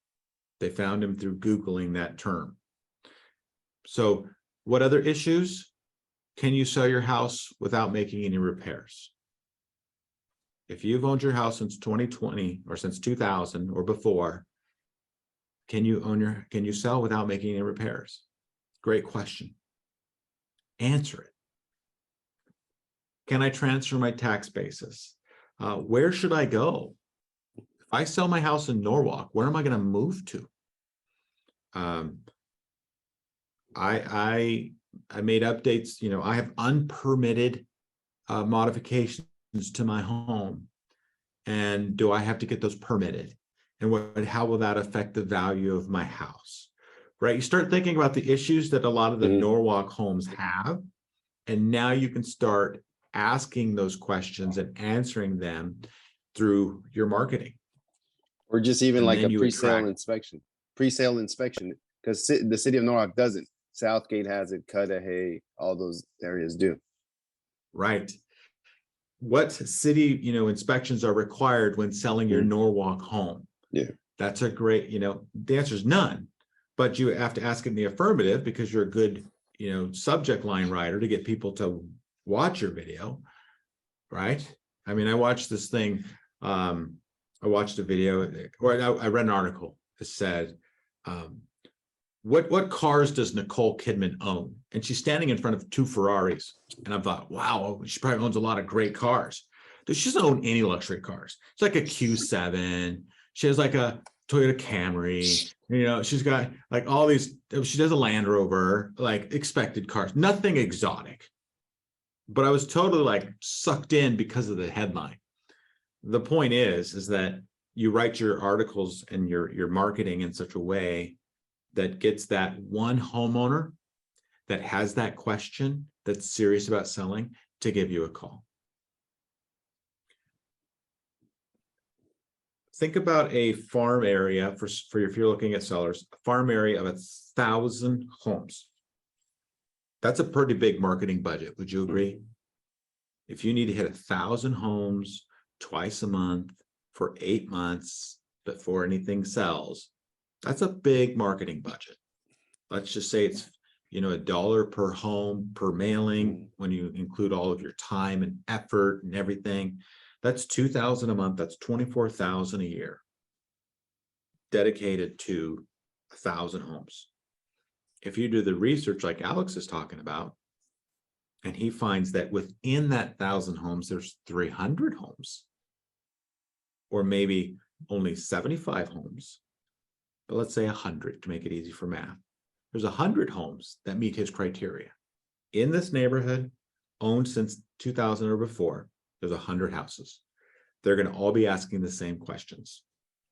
They found him through Googling that term. So what other issues? Can you sell your house without making any repairs? If you've owned your house since 2020 or since 2000 or before, can you sell without making any repairs? Great question. Answer it. Can I transfer my tax basis? Where should I go? If I sell my house in Norwalk, where am I going to move to? I made updates. I have unpermitted modifications to my home, and do I have to get those permitted? And how will that affect the value of my house? Right? You start thinking about the issues that a lot of the Norwalk homes have, and now you can start asking those questions and answering them through your marketing. Or just even And like then a you pre-sale attract- inspection. Pre-sale inspection, because the city of Norwalk doesn't. Southgate has it, Cudahy, all those areas do. Right. What city, inspections are required when selling your Norwalk home? Yeah. That's a great, the answer is none, but you have to ask in the affirmative because you're a good, subject line writer to get people to watch your video, right? I mean, I watched this thing, I watched a video, or I read an article that said, what cars does Nicole Kidman own? And she's standing in front of 2 Ferraris. And I thought, wow, she probably owns a lot of great cars. Dude, she doesn't own any luxury cars. It's like a Q7. She has like a Toyota Camry. She's got like all these, she does a Land Rover, like expected cars, nothing exotic. But I was totally sucked in because of the headline. The point is that you write your articles and your marketing in such a way that gets that one homeowner that has that question, that's serious about selling, to give you a call. Think about a farm area for if you're looking at sellers, a farm area of 1,000 homes. That's a pretty big marketing budget. Would you agree? If you need to hit 1,000 homes twice a month for 8 months before anything sells, that's a big marketing budget. Let's just say it's, $1 per home per mailing when you include all of your time and effort and everything. That's $2,000 a month. That's $24,000 a year dedicated to 1,000 homes. If you do the research like Alex is talking about, and he finds that within that 1,000 homes, there's 300 homes, or maybe only 75 homes, but let's say 100 to make it easy for math. There's 100 homes that meet his criteria in this neighborhood owned since 2000 or before, there's 100 houses. They're going to all be asking the same questions.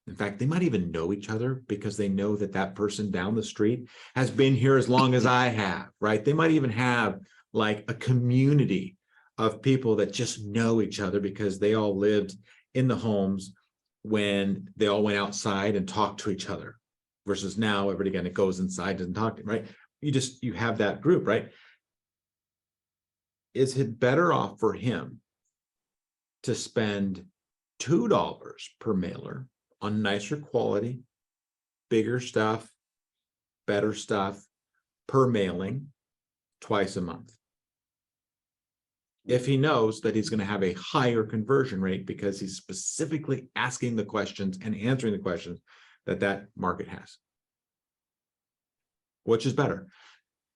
In fact, they might even know each other because they know that that person down the street has been here as long as I have, right? They might even have like a community of people that just know each other because they all lived in the homes when they all went outside and talked to each other, versus now everybody kind of goes inside, doesn't talk to, right? You have that group, right? Is it better off for him to spend $2 per mailer on nicer quality, bigger stuff, better stuff per mailing twice a month, if he knows that he's going to have a higher conversion rate because he's specifically asking the questions and answering the questions that that market has? Which is better?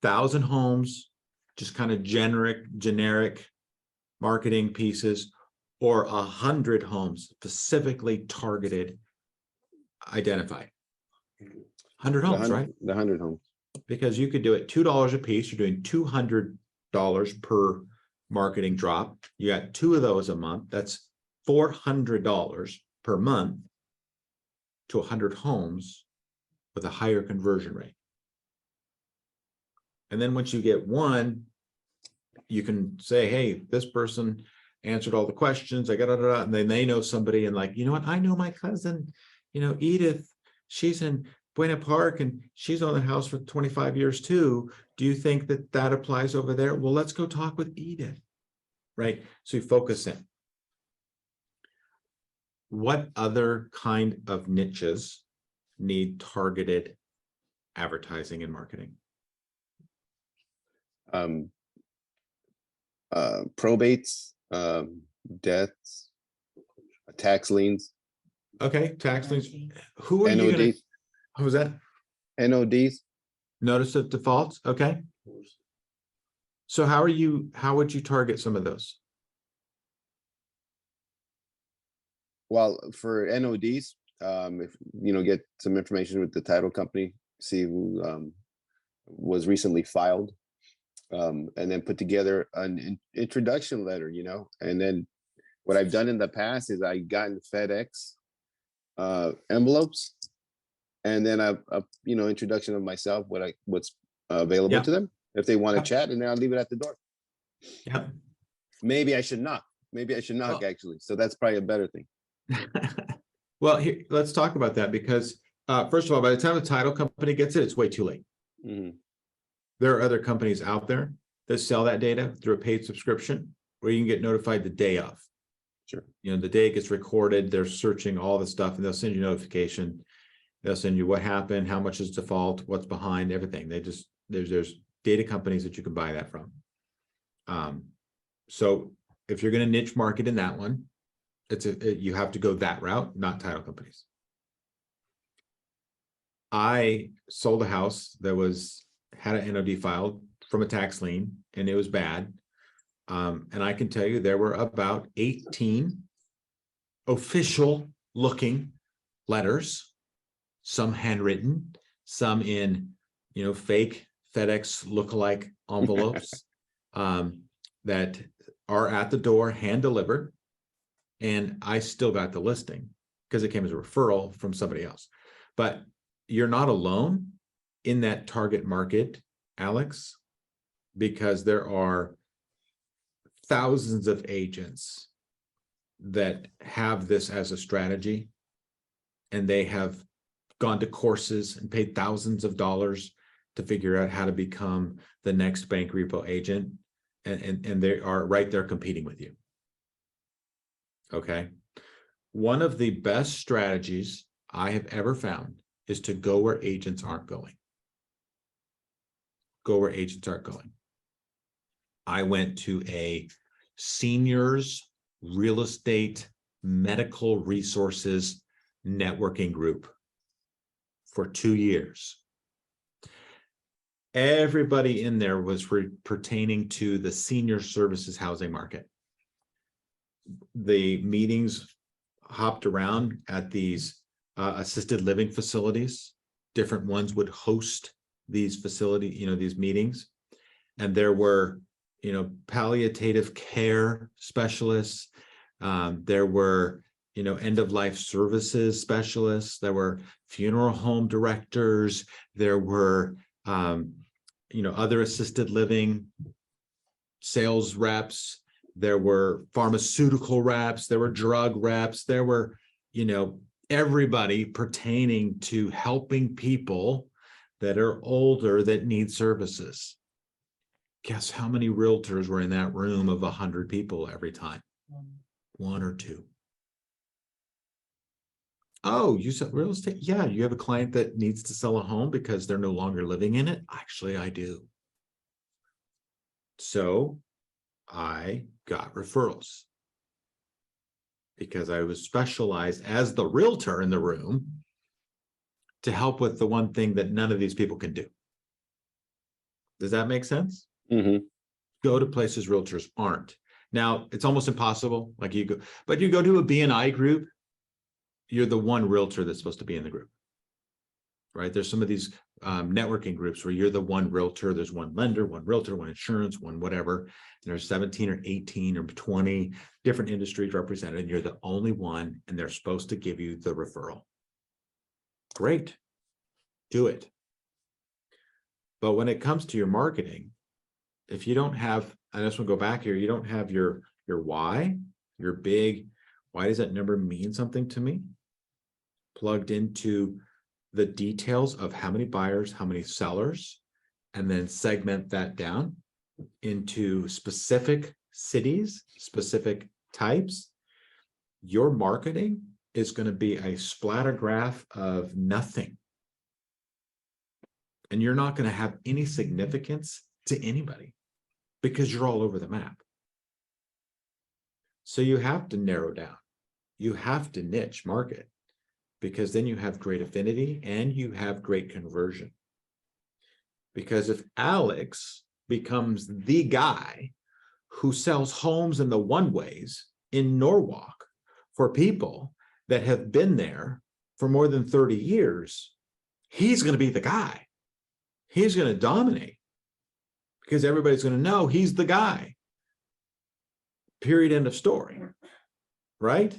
1,000 homes, just kind of generic marketing pieces, or 100 homes specifically targeted, identified? 100 homes, right? The 100 homes. Because you could do it $2 a piece. You're doing $200 per marketing drop. You got 2 of those a month. That's $400 per month to 100 homes with a higher conversion rate. And then once you get one, you can say, hey, this person answered all the questions. I got it, and then they know somebody, and like, you know what? I know my cousin, Edith. She's in Buena Park, and she's owned the house for 25 years too. Do you think that that applies over there? Well, let's go talk with Edith, right? So you focus in. What other kind of niches need targeted advertising and marketing? Probates, deaths, tax liens, Okay, tax liens. Who are you gonna? NODs, What was that? NODs. Notice of defaults. Okay. So how would you target some of those? Well, for NODs, if get some information with the title company, see who was recently filed, and then put together an introduction letter, and then what I've done in the past is I gotten FedEx envelopes, and then a introduction of myself, what's available to them if they want to chat, and then I'll leave it at the door. Yeah. Maybe I should knock. Actually. So that's probably a better thing. Well, here, let's talk about that, because first of all, by the time the title company gets it, it's way too late. Mm-hmm. There are other companies out there that sell that data through a paid subscription where you can get notified the day of. Sure. The day it gets recorded, they're searching all the stuff, and they'll send you notification. They'll send you what happened, how much is default, what's behind, everything. There's data companies that you can buy that from. So if you're going to niche market in that one, you have to go that route, not title companies. I sold a house that had an NOD filed from a tax lien, and it was bad. And I can tell you there were about 18 official looking letters, some handwritten, some in, fake FedEx lookalike envelopes that are at the door, hand delivered. And I still got the listing because it came as a referral from somebody else. But you're not alone in that target market, Alex, because there are thousands of agents that have this as a strategy, and they have gone to courses and paid thousands of dollars to figure out how to become the next bank repo agent, and they are right there competing with you. Okay. One of the best strategies I have ever found is to go where agents aren't going. Go where agents aren't going. I went to a seniors real estate medical resources networking group for 2 years. Everybody in there was pertaining to the senior services housing market. The meetings hopped around at these assisted living facilities. Different ones would host these facility, these meetings. And there were, palliative care specialists. There were, end of life services specialists. There were funeral home directors. There were, other assisted living sales reps. There were pharmaceutical reps. There were drug reps. There were, everybody pertaining to helping people that are older that need services. Guess how many realtors were in that room of 100 people every time? One or two. Oh, you said real estate? Yeah, you have a client that needs to sell a home because they're no longer living in it? Actually, I do. So I got referrals because I was specialized as the realtor in the room to help with the one thing that none of these people can do. Does that make sense? Mm-hmm. Go to places realtors aren't. Now, it's almost impossible. Like you go to a BNI group, you're the one realtor that's supposed to be in the group, right? There's some of these networking groups where you're the one realtor. There's one lender, one realtor, one insurance, one whatever. And there's 17 or 18 or 20 different industries represented, and you're the only one, and they're supposed to give you the referral. Great, do it. But when it comes to your marketing, if you don't have, I just want to go back here, you don't have your why, your big, why does that number mean something to me? Plugged into the details of how many buyers, how many sellers, and then segment that down into specific cities, specific types. Your marketing is going to be a splatter graph of nothing. And you're not going to have any significance to anybody because you're all over the map. So you have to narrow down. You have to niche market, because then you have great affinity and you have great conversion. Because if Alex becomes the guy who sells homes in the one-ways in Norwalk for people that have been there for more than 30 years, he's going to be the guy. He's going to dominate because everybody's going to know he's the guy. Period. End of story. Right?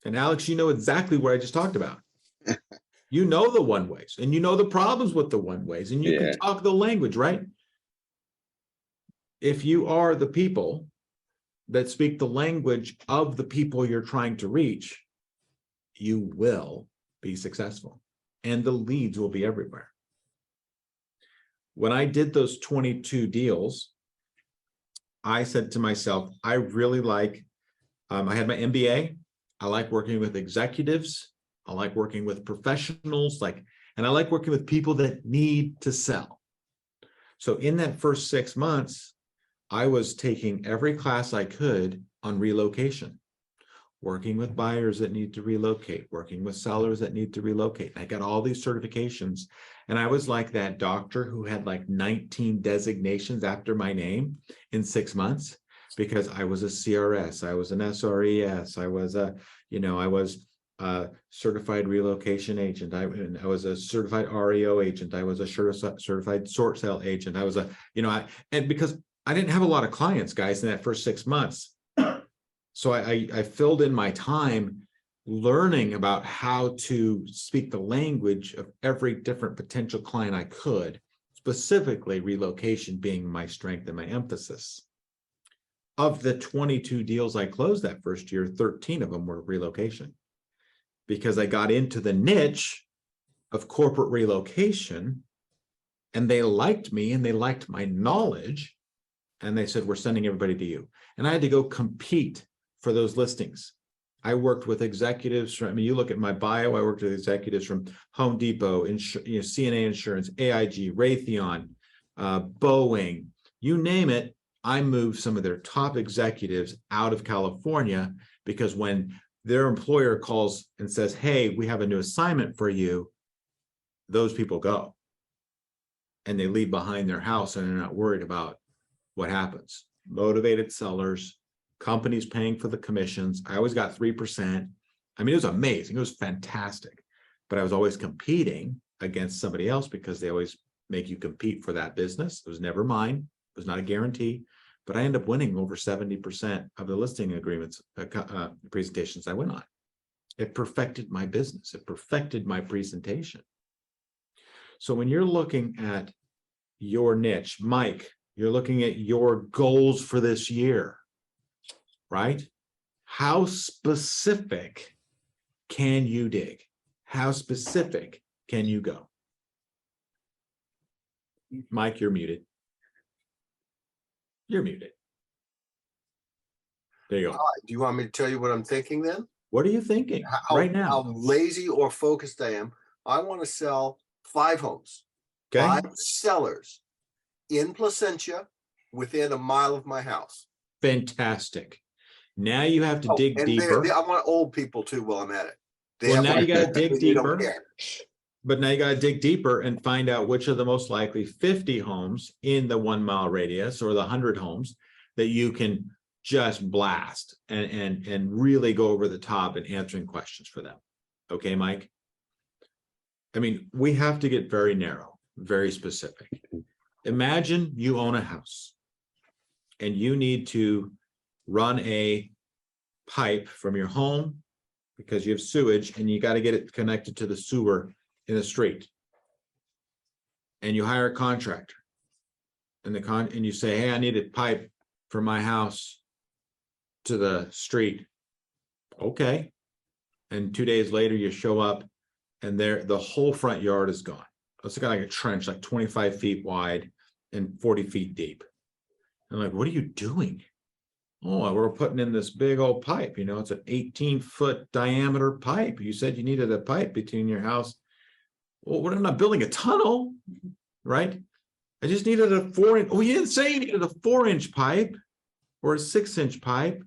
And Alex, you know exactly what I just talked about. You know the one-ways, and you know the problems with the one-ways, and you can talk the language, right? If you are the people that speak the language of the people you're trying to reach, you will be successful, and the leads will be everywhere. When I did those 22 deals, I said to myself, I really like, I had my MBA. I like working with executives. I like working with professionals, and I like working with people that need to sell. So in that first 6 months, I was taking every class I could on relocation, working with buyers that need to relocate, working with sellers that need to relocate. I got all these certifications, and I was like that doctor who had like 19 designations after my name in 6 months, because I was a CRS, I was an SRES, I was a certified relocation agent. I was a certified REO agent. I was a certified short sale agent. I was and because I didn't have a lot of clients, guys, in that first 6 months. So I filled in my time learning about how to speak the language of every different potential client I could, specifically relocation being my strength and my emphasis. Of the 22 deals I closed that first year, 13 of them were relocation, because I got into the niche of corporate relocation, and they liked me and they liked my knowledge, and they said, we're sending everybody to you. And I had to go compete for those listings. I worked with executives from, you look at my bio, I worked with executives from Home Depot, CNA Insurance, AIG, Raytheon, Boeing, you name it. I moved some of their top executives out of California, because when their employer calls and says, hey, we have a new assignment for you, those people go. And they leave behind their house, and they're not worried about what happens. Motivated sellers, companies paying for the commissions. I always got 3%. I mean, it was amazing. It was fantastic. But I was always competing against somebody else, because they always make you compete for that business. It was never mine. It was not a guarantee. but I end up winning over 70% of the listing agreements, presentations I went on. It perfected my business. It perfected my presentation. So when you're looking at your niche, Mike, you're looking at your goals for this year, right? How specific can you dig? How specific can you go? Mike, you're muted. You're muted. There you go. Do you want me to tell you what I'm thinking then? What are you thinking How, right now? how lazy or focused I am. I want to sell 5 homes, Okay. 5 sellers in Placentia within a mile of my house. Fantastic. Now you have to Oh, dig and deeper. I want old people too while I'm at it. Well, now you got to dig they don't deeper. care. But now you got to dig deeper and find out which are the most likely 50 homes in the 1 mile radius or the 100 homes that you can just blast and really go over the top in answering questions for them. Okay, Mike? I mean, we have to get very narrow, very specific. Imagine you own a house and you need to run a pipe from your home because you have sewage and you got to get it connected to the sewer in the street. And you hire a contractor and and you say, hey, I need a pipe from my house to the street. Okay. And 2 days later you show up and the whole front yard is gone. It's got like a trench like 25 feet wide and 40 feet deep. I'm like, what are you doing? Oh, we're putting in this big old pipe. You know, it's an 18-foot diameter pipe. You said you needed a pipe between your house. Well, we're not building a tunnel, right? I just needed a 4-inch. Oh, you didn't say you needed a 4-inch pipe or a 6-inch pipe.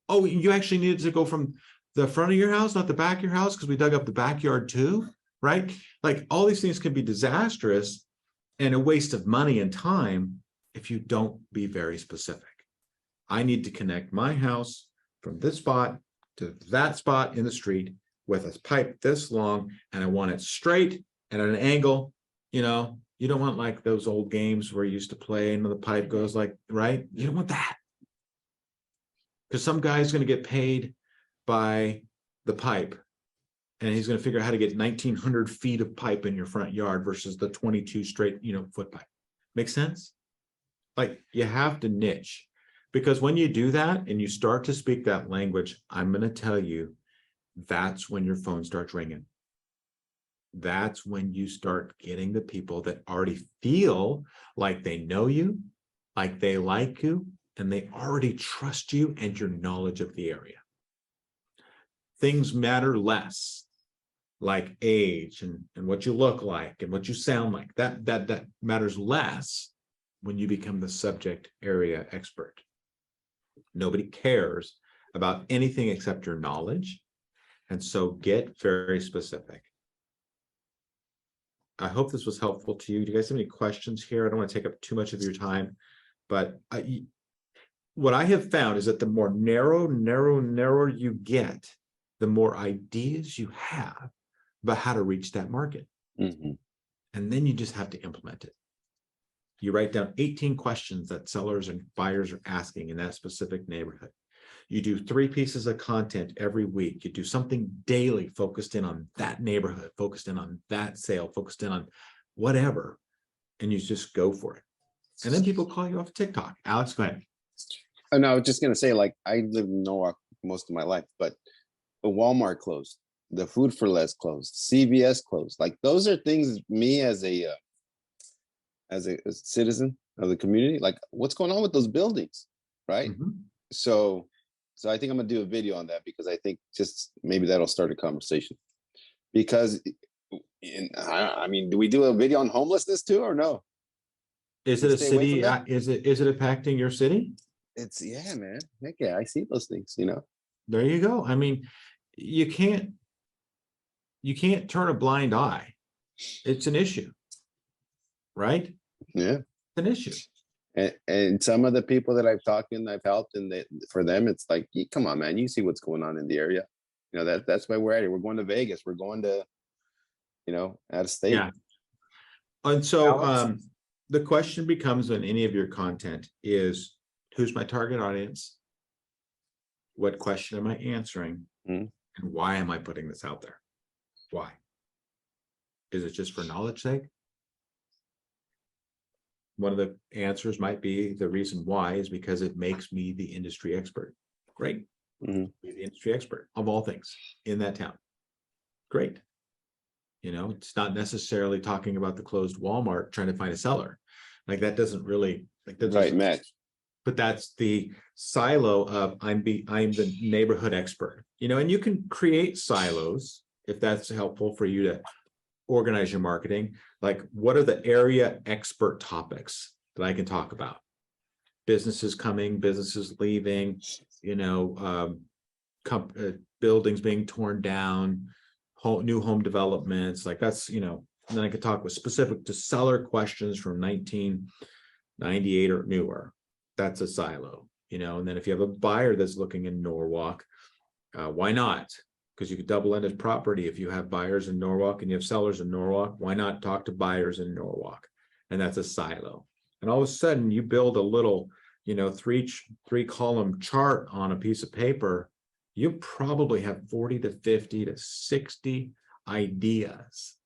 Oh, you actually needed to go from the front of your house, not the back of your house, because we dug up the backyard too, right? Like all these things can be disastrous and a waste of money and time if you don't be very specific. I need to connect my house from this spot to that spot in the street with a pipe this long, and I want it straight and at an angle. You know, you don't want like those old games where you used to play and the pipe goes like, right? You don't want that. Because some guy's going to get paid by the pipe and he's going to figure out how to get 1,900 feet of pipe in your front yard versus the 22 straight, foot pipe. Make sense? Like you have to niche, because when you do that and you start to speak that language, I'm going to tell you, that's when your phone starts ringing. That's when you start getting the people that already feel like they know you, like they like you, and they already trust you and your knowledge of the area. Things matter less, like age and what you look like and what you sound like. That matters less when you become the subject area expert. Nobody cares about anything except your knowledge. And so get very specific. I hope this was helpful to you. Do you guys have any questions here? I don't want to take up too much of your time, but what I have found is that the more narrower you get, the more ideas you have about how to reach that market. Mm-hmm. And then you just have to implement it. You write down 18 questions that sellers and buyers are asking in that specific neighborhood. You do 3 pieces of content every week. You do something daily focused in on that neighborhood, focused in on that sale, focused in on whatever, and you just go for it. And then people call you off TikTok. Alex, go ahead. And I was just going to say, like, I lived in Norwalk most of my life, but the Walmart closed, the Food for Less closed, CVS closed. Like, those are things me as a citizen of the community, like, what's going on with those buildings, right? Mm-hmm. So I think I'm gonna do a video on that, because I think just maybe that'll start a conversation. Because I mean, do we do a video on homelessness too, or no? Is it a Stay away city? from that? Is it impacting your city? It's, yeah, man. Heck yeah, I see those things, There you go. I mean, you can't turn a blind eye. It's an issue, right? Yeah. It's an issue. And some of the people that I've talked to and I've helped, and for them, it's like, come on, man, you see what's going on in the area. That's why we're at it. We're going to Vegas. We're going to, out of state. Yeah. And so Alex? the question becomes in any of your content is, who's my target audience? What question am I answering? Mhm. And why am I putting this out there? Why? Is it just for knowledge sake? One of the answers might be the reason why is because it makes me the industry expert. Great. Mhm. Be the industry expert of all things in that town. Great. You know, it's not necessarily talking about the closed Walmart trying to find a seller. Like that doesn't really like that's Right, match. but that's the silo of I'm the neighborhood expert, you know, and you can create silos if that's helpful for you to organize your marketing. Like, what are the area expert topics that I can talk about? Businesses coming, businesses leaving, you know, buildings being torn down, new home developments. Like that's, you know, and then I could talk with specific to seller questions from 1998 or newer. That's a silo, you know. And then if you have a buyer that's looking in Norwalk, why not? Because you could double-ended property. If you have buyers in Norwalk and you have sellers in Norwalk, why not talk to buyers in Norwalk? And that's a silo. And all of a sudden you build a little, you know, three column chart on a piece of paper. You probably have 40 to 50 to 60 ideas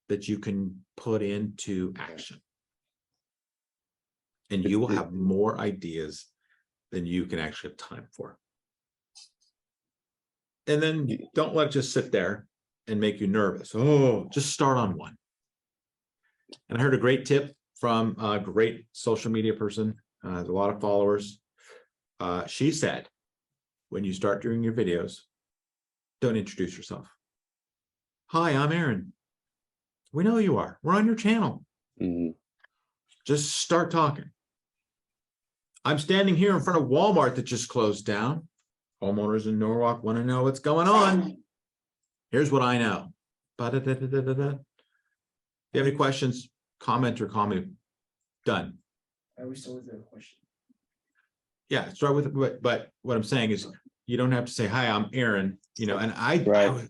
that you can put into action. And you will have more ideas than you can actually have time for. And then don't let it just sit there and make you nervous. Oh, just start on one. And I heard a great tip from a great social media person, has a lot of followers. She said, when you start doing your videos, don't introduce yourself. Hi, I'm Aaron. We know who you are. We're on your channel. Mhm. Just start talking. I'm standing here in front of Walmart that just closed down. Homeowners in Norwalk want to know what's going on. Here's what I know. Ba-da-da-da-da-da-da. If you have any questions, comment or call me. Done. I wish there was a question. Yeah, start with, but what I'm saying is you don't have to say, hi, I'm Aaron, you know, and Right.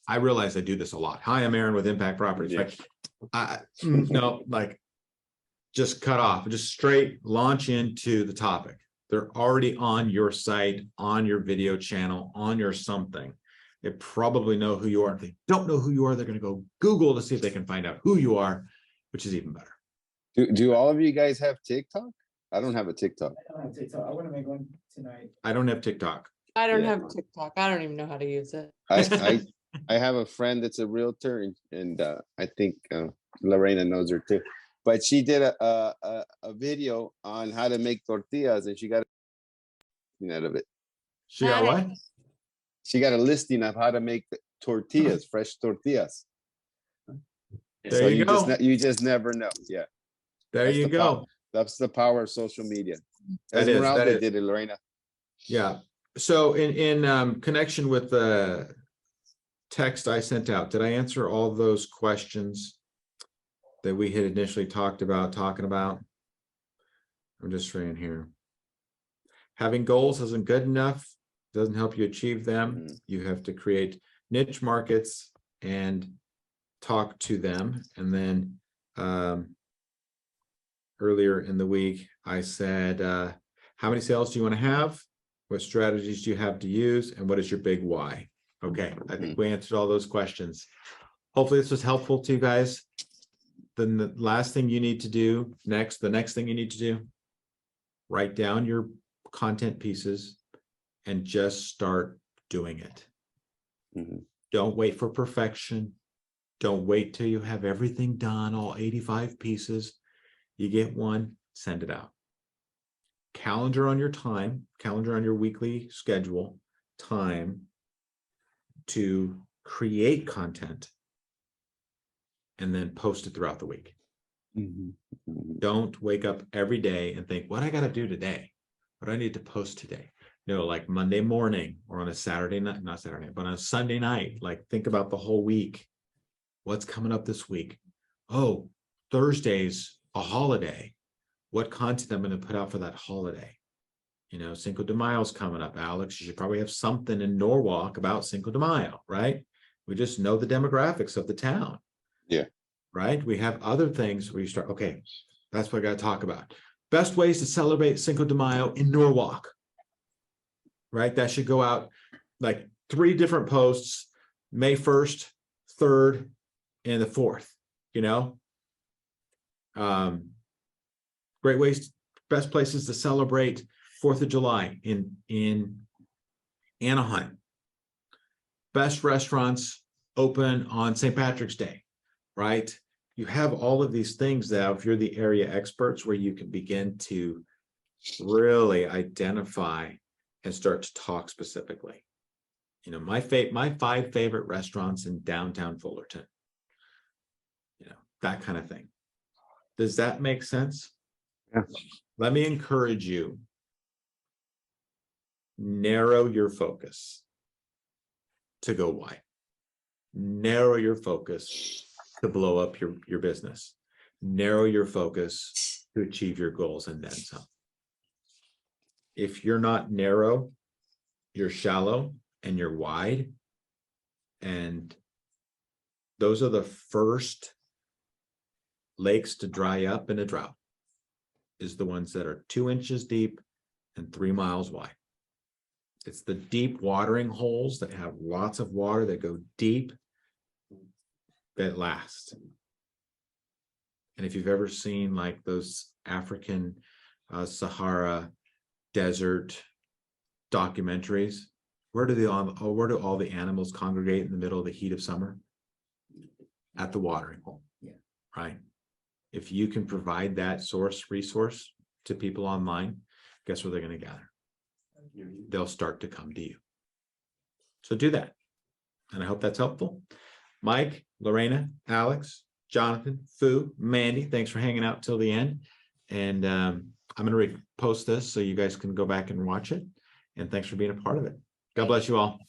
I realize I do this a lot. Hi, I'm Aaron with Impact Properties. Yeah. Like, no, like just cut off, just straight launch into the topic. They're already on your site, on your video channel, on your something. They probably know who you are. If they don't know who you are, they're going to go Google to see if they can find out who you are, which is even better. Do all of you guys have TikTok? I don't have a TikTok. I don't have TikTok. I want to make one tonight. I don't have TikTok. I don't Yeah. have TikTok. I don't even know how to use it. I have a friend that's a realtor, and I think Lorena knows her too. But she did a video on how to make tortillas, and she got out of it. She got what? She got a listing of how to make tortillas, fresh tortillas. There So you go. you just never know. Yeah. There That's you the go. That's the power of social media. That is, Esmeralda that is. did it, Lorena. Yeah. So in connection with the text I sent out, did I answer all those questions that we had initially talking about? I'm just saying here. Having goals isn't good enough. Doesn't help you achieve them. You have to create niche markets and talk to them. And then earlier in the week, I said, how many sales do you want to have? What strategies do you have to use? And what is your big why? Okay, I think we answered all those questions. Hopefully this was helpful to you guys. Then the last thing you need to do the next thing you need to do, write down your content pieces and just start doing it. Don't wait for perfection. Don't wait till you have everything done, all 85 pieces. You get one, send it out. Calendar on your time, calendar on your weekly schedule, time to create content and then post it throughout the week. Don't wake up every day and think, what I got to do today? What do I need to post today? No, like Monday morning or on a Saturday night, not Saturday, but on a Sunday night, like think about the whole week. What's coming up this week? Oh, Thursday's a holiday. What content I'm going to put out for that holiday? You know, Cinco de Mayo's coming up. Alex, you should probably have something in Norwalk about Cinco de Mayo, right? We just know the demographics of the town. Yeah. Right? We have other things where you start, okay, that's what I got to talk about. Best ways to celebrate Cinco de Mayo in Norwalk. Right? That should go out like 3 different posts, May 1st, 3rd, and the 4th, you know? Great ways, best places to celebrate 4th of July in Anaheim. Best restaurants open on St. Patrick's Day, right? You have all of these things now, if you're the area experts, where you can begin to really identify and start to talk specifically. You know, my 5 favorite restaurants in downtown Fullerton, you know, that kind of thing. Does that make sense? Yeah. Let me encourage you. Narrow your focus to go wide. Narrow your focus to blow up your business. Narrow your focus to achieve your goals and then some. If you're not narrow, you're shallow and you're wide. And those are the first lakes to dry up in a drought, is the ones that are 2 inches deep and 3 miles wide. It's the deep watering holes that have lots of water that go deep that last. And if you've ever seen like those African Sahara desert documentaries, where do all the animals congregate in the middle of the heat of summer? At the watering hole. Yeah. Right. If you can provide that resource to people online, guess where they're going to gather? They'll start to come to you. So do that. And I hope that's helpful. Mike, Lorena, Alex, Jonathan, Fu, Mandy, thanks for hanging out till the end. And I'm going to repost this so you guys can go back and watch it. And thanks for being a part of it. God bless you all.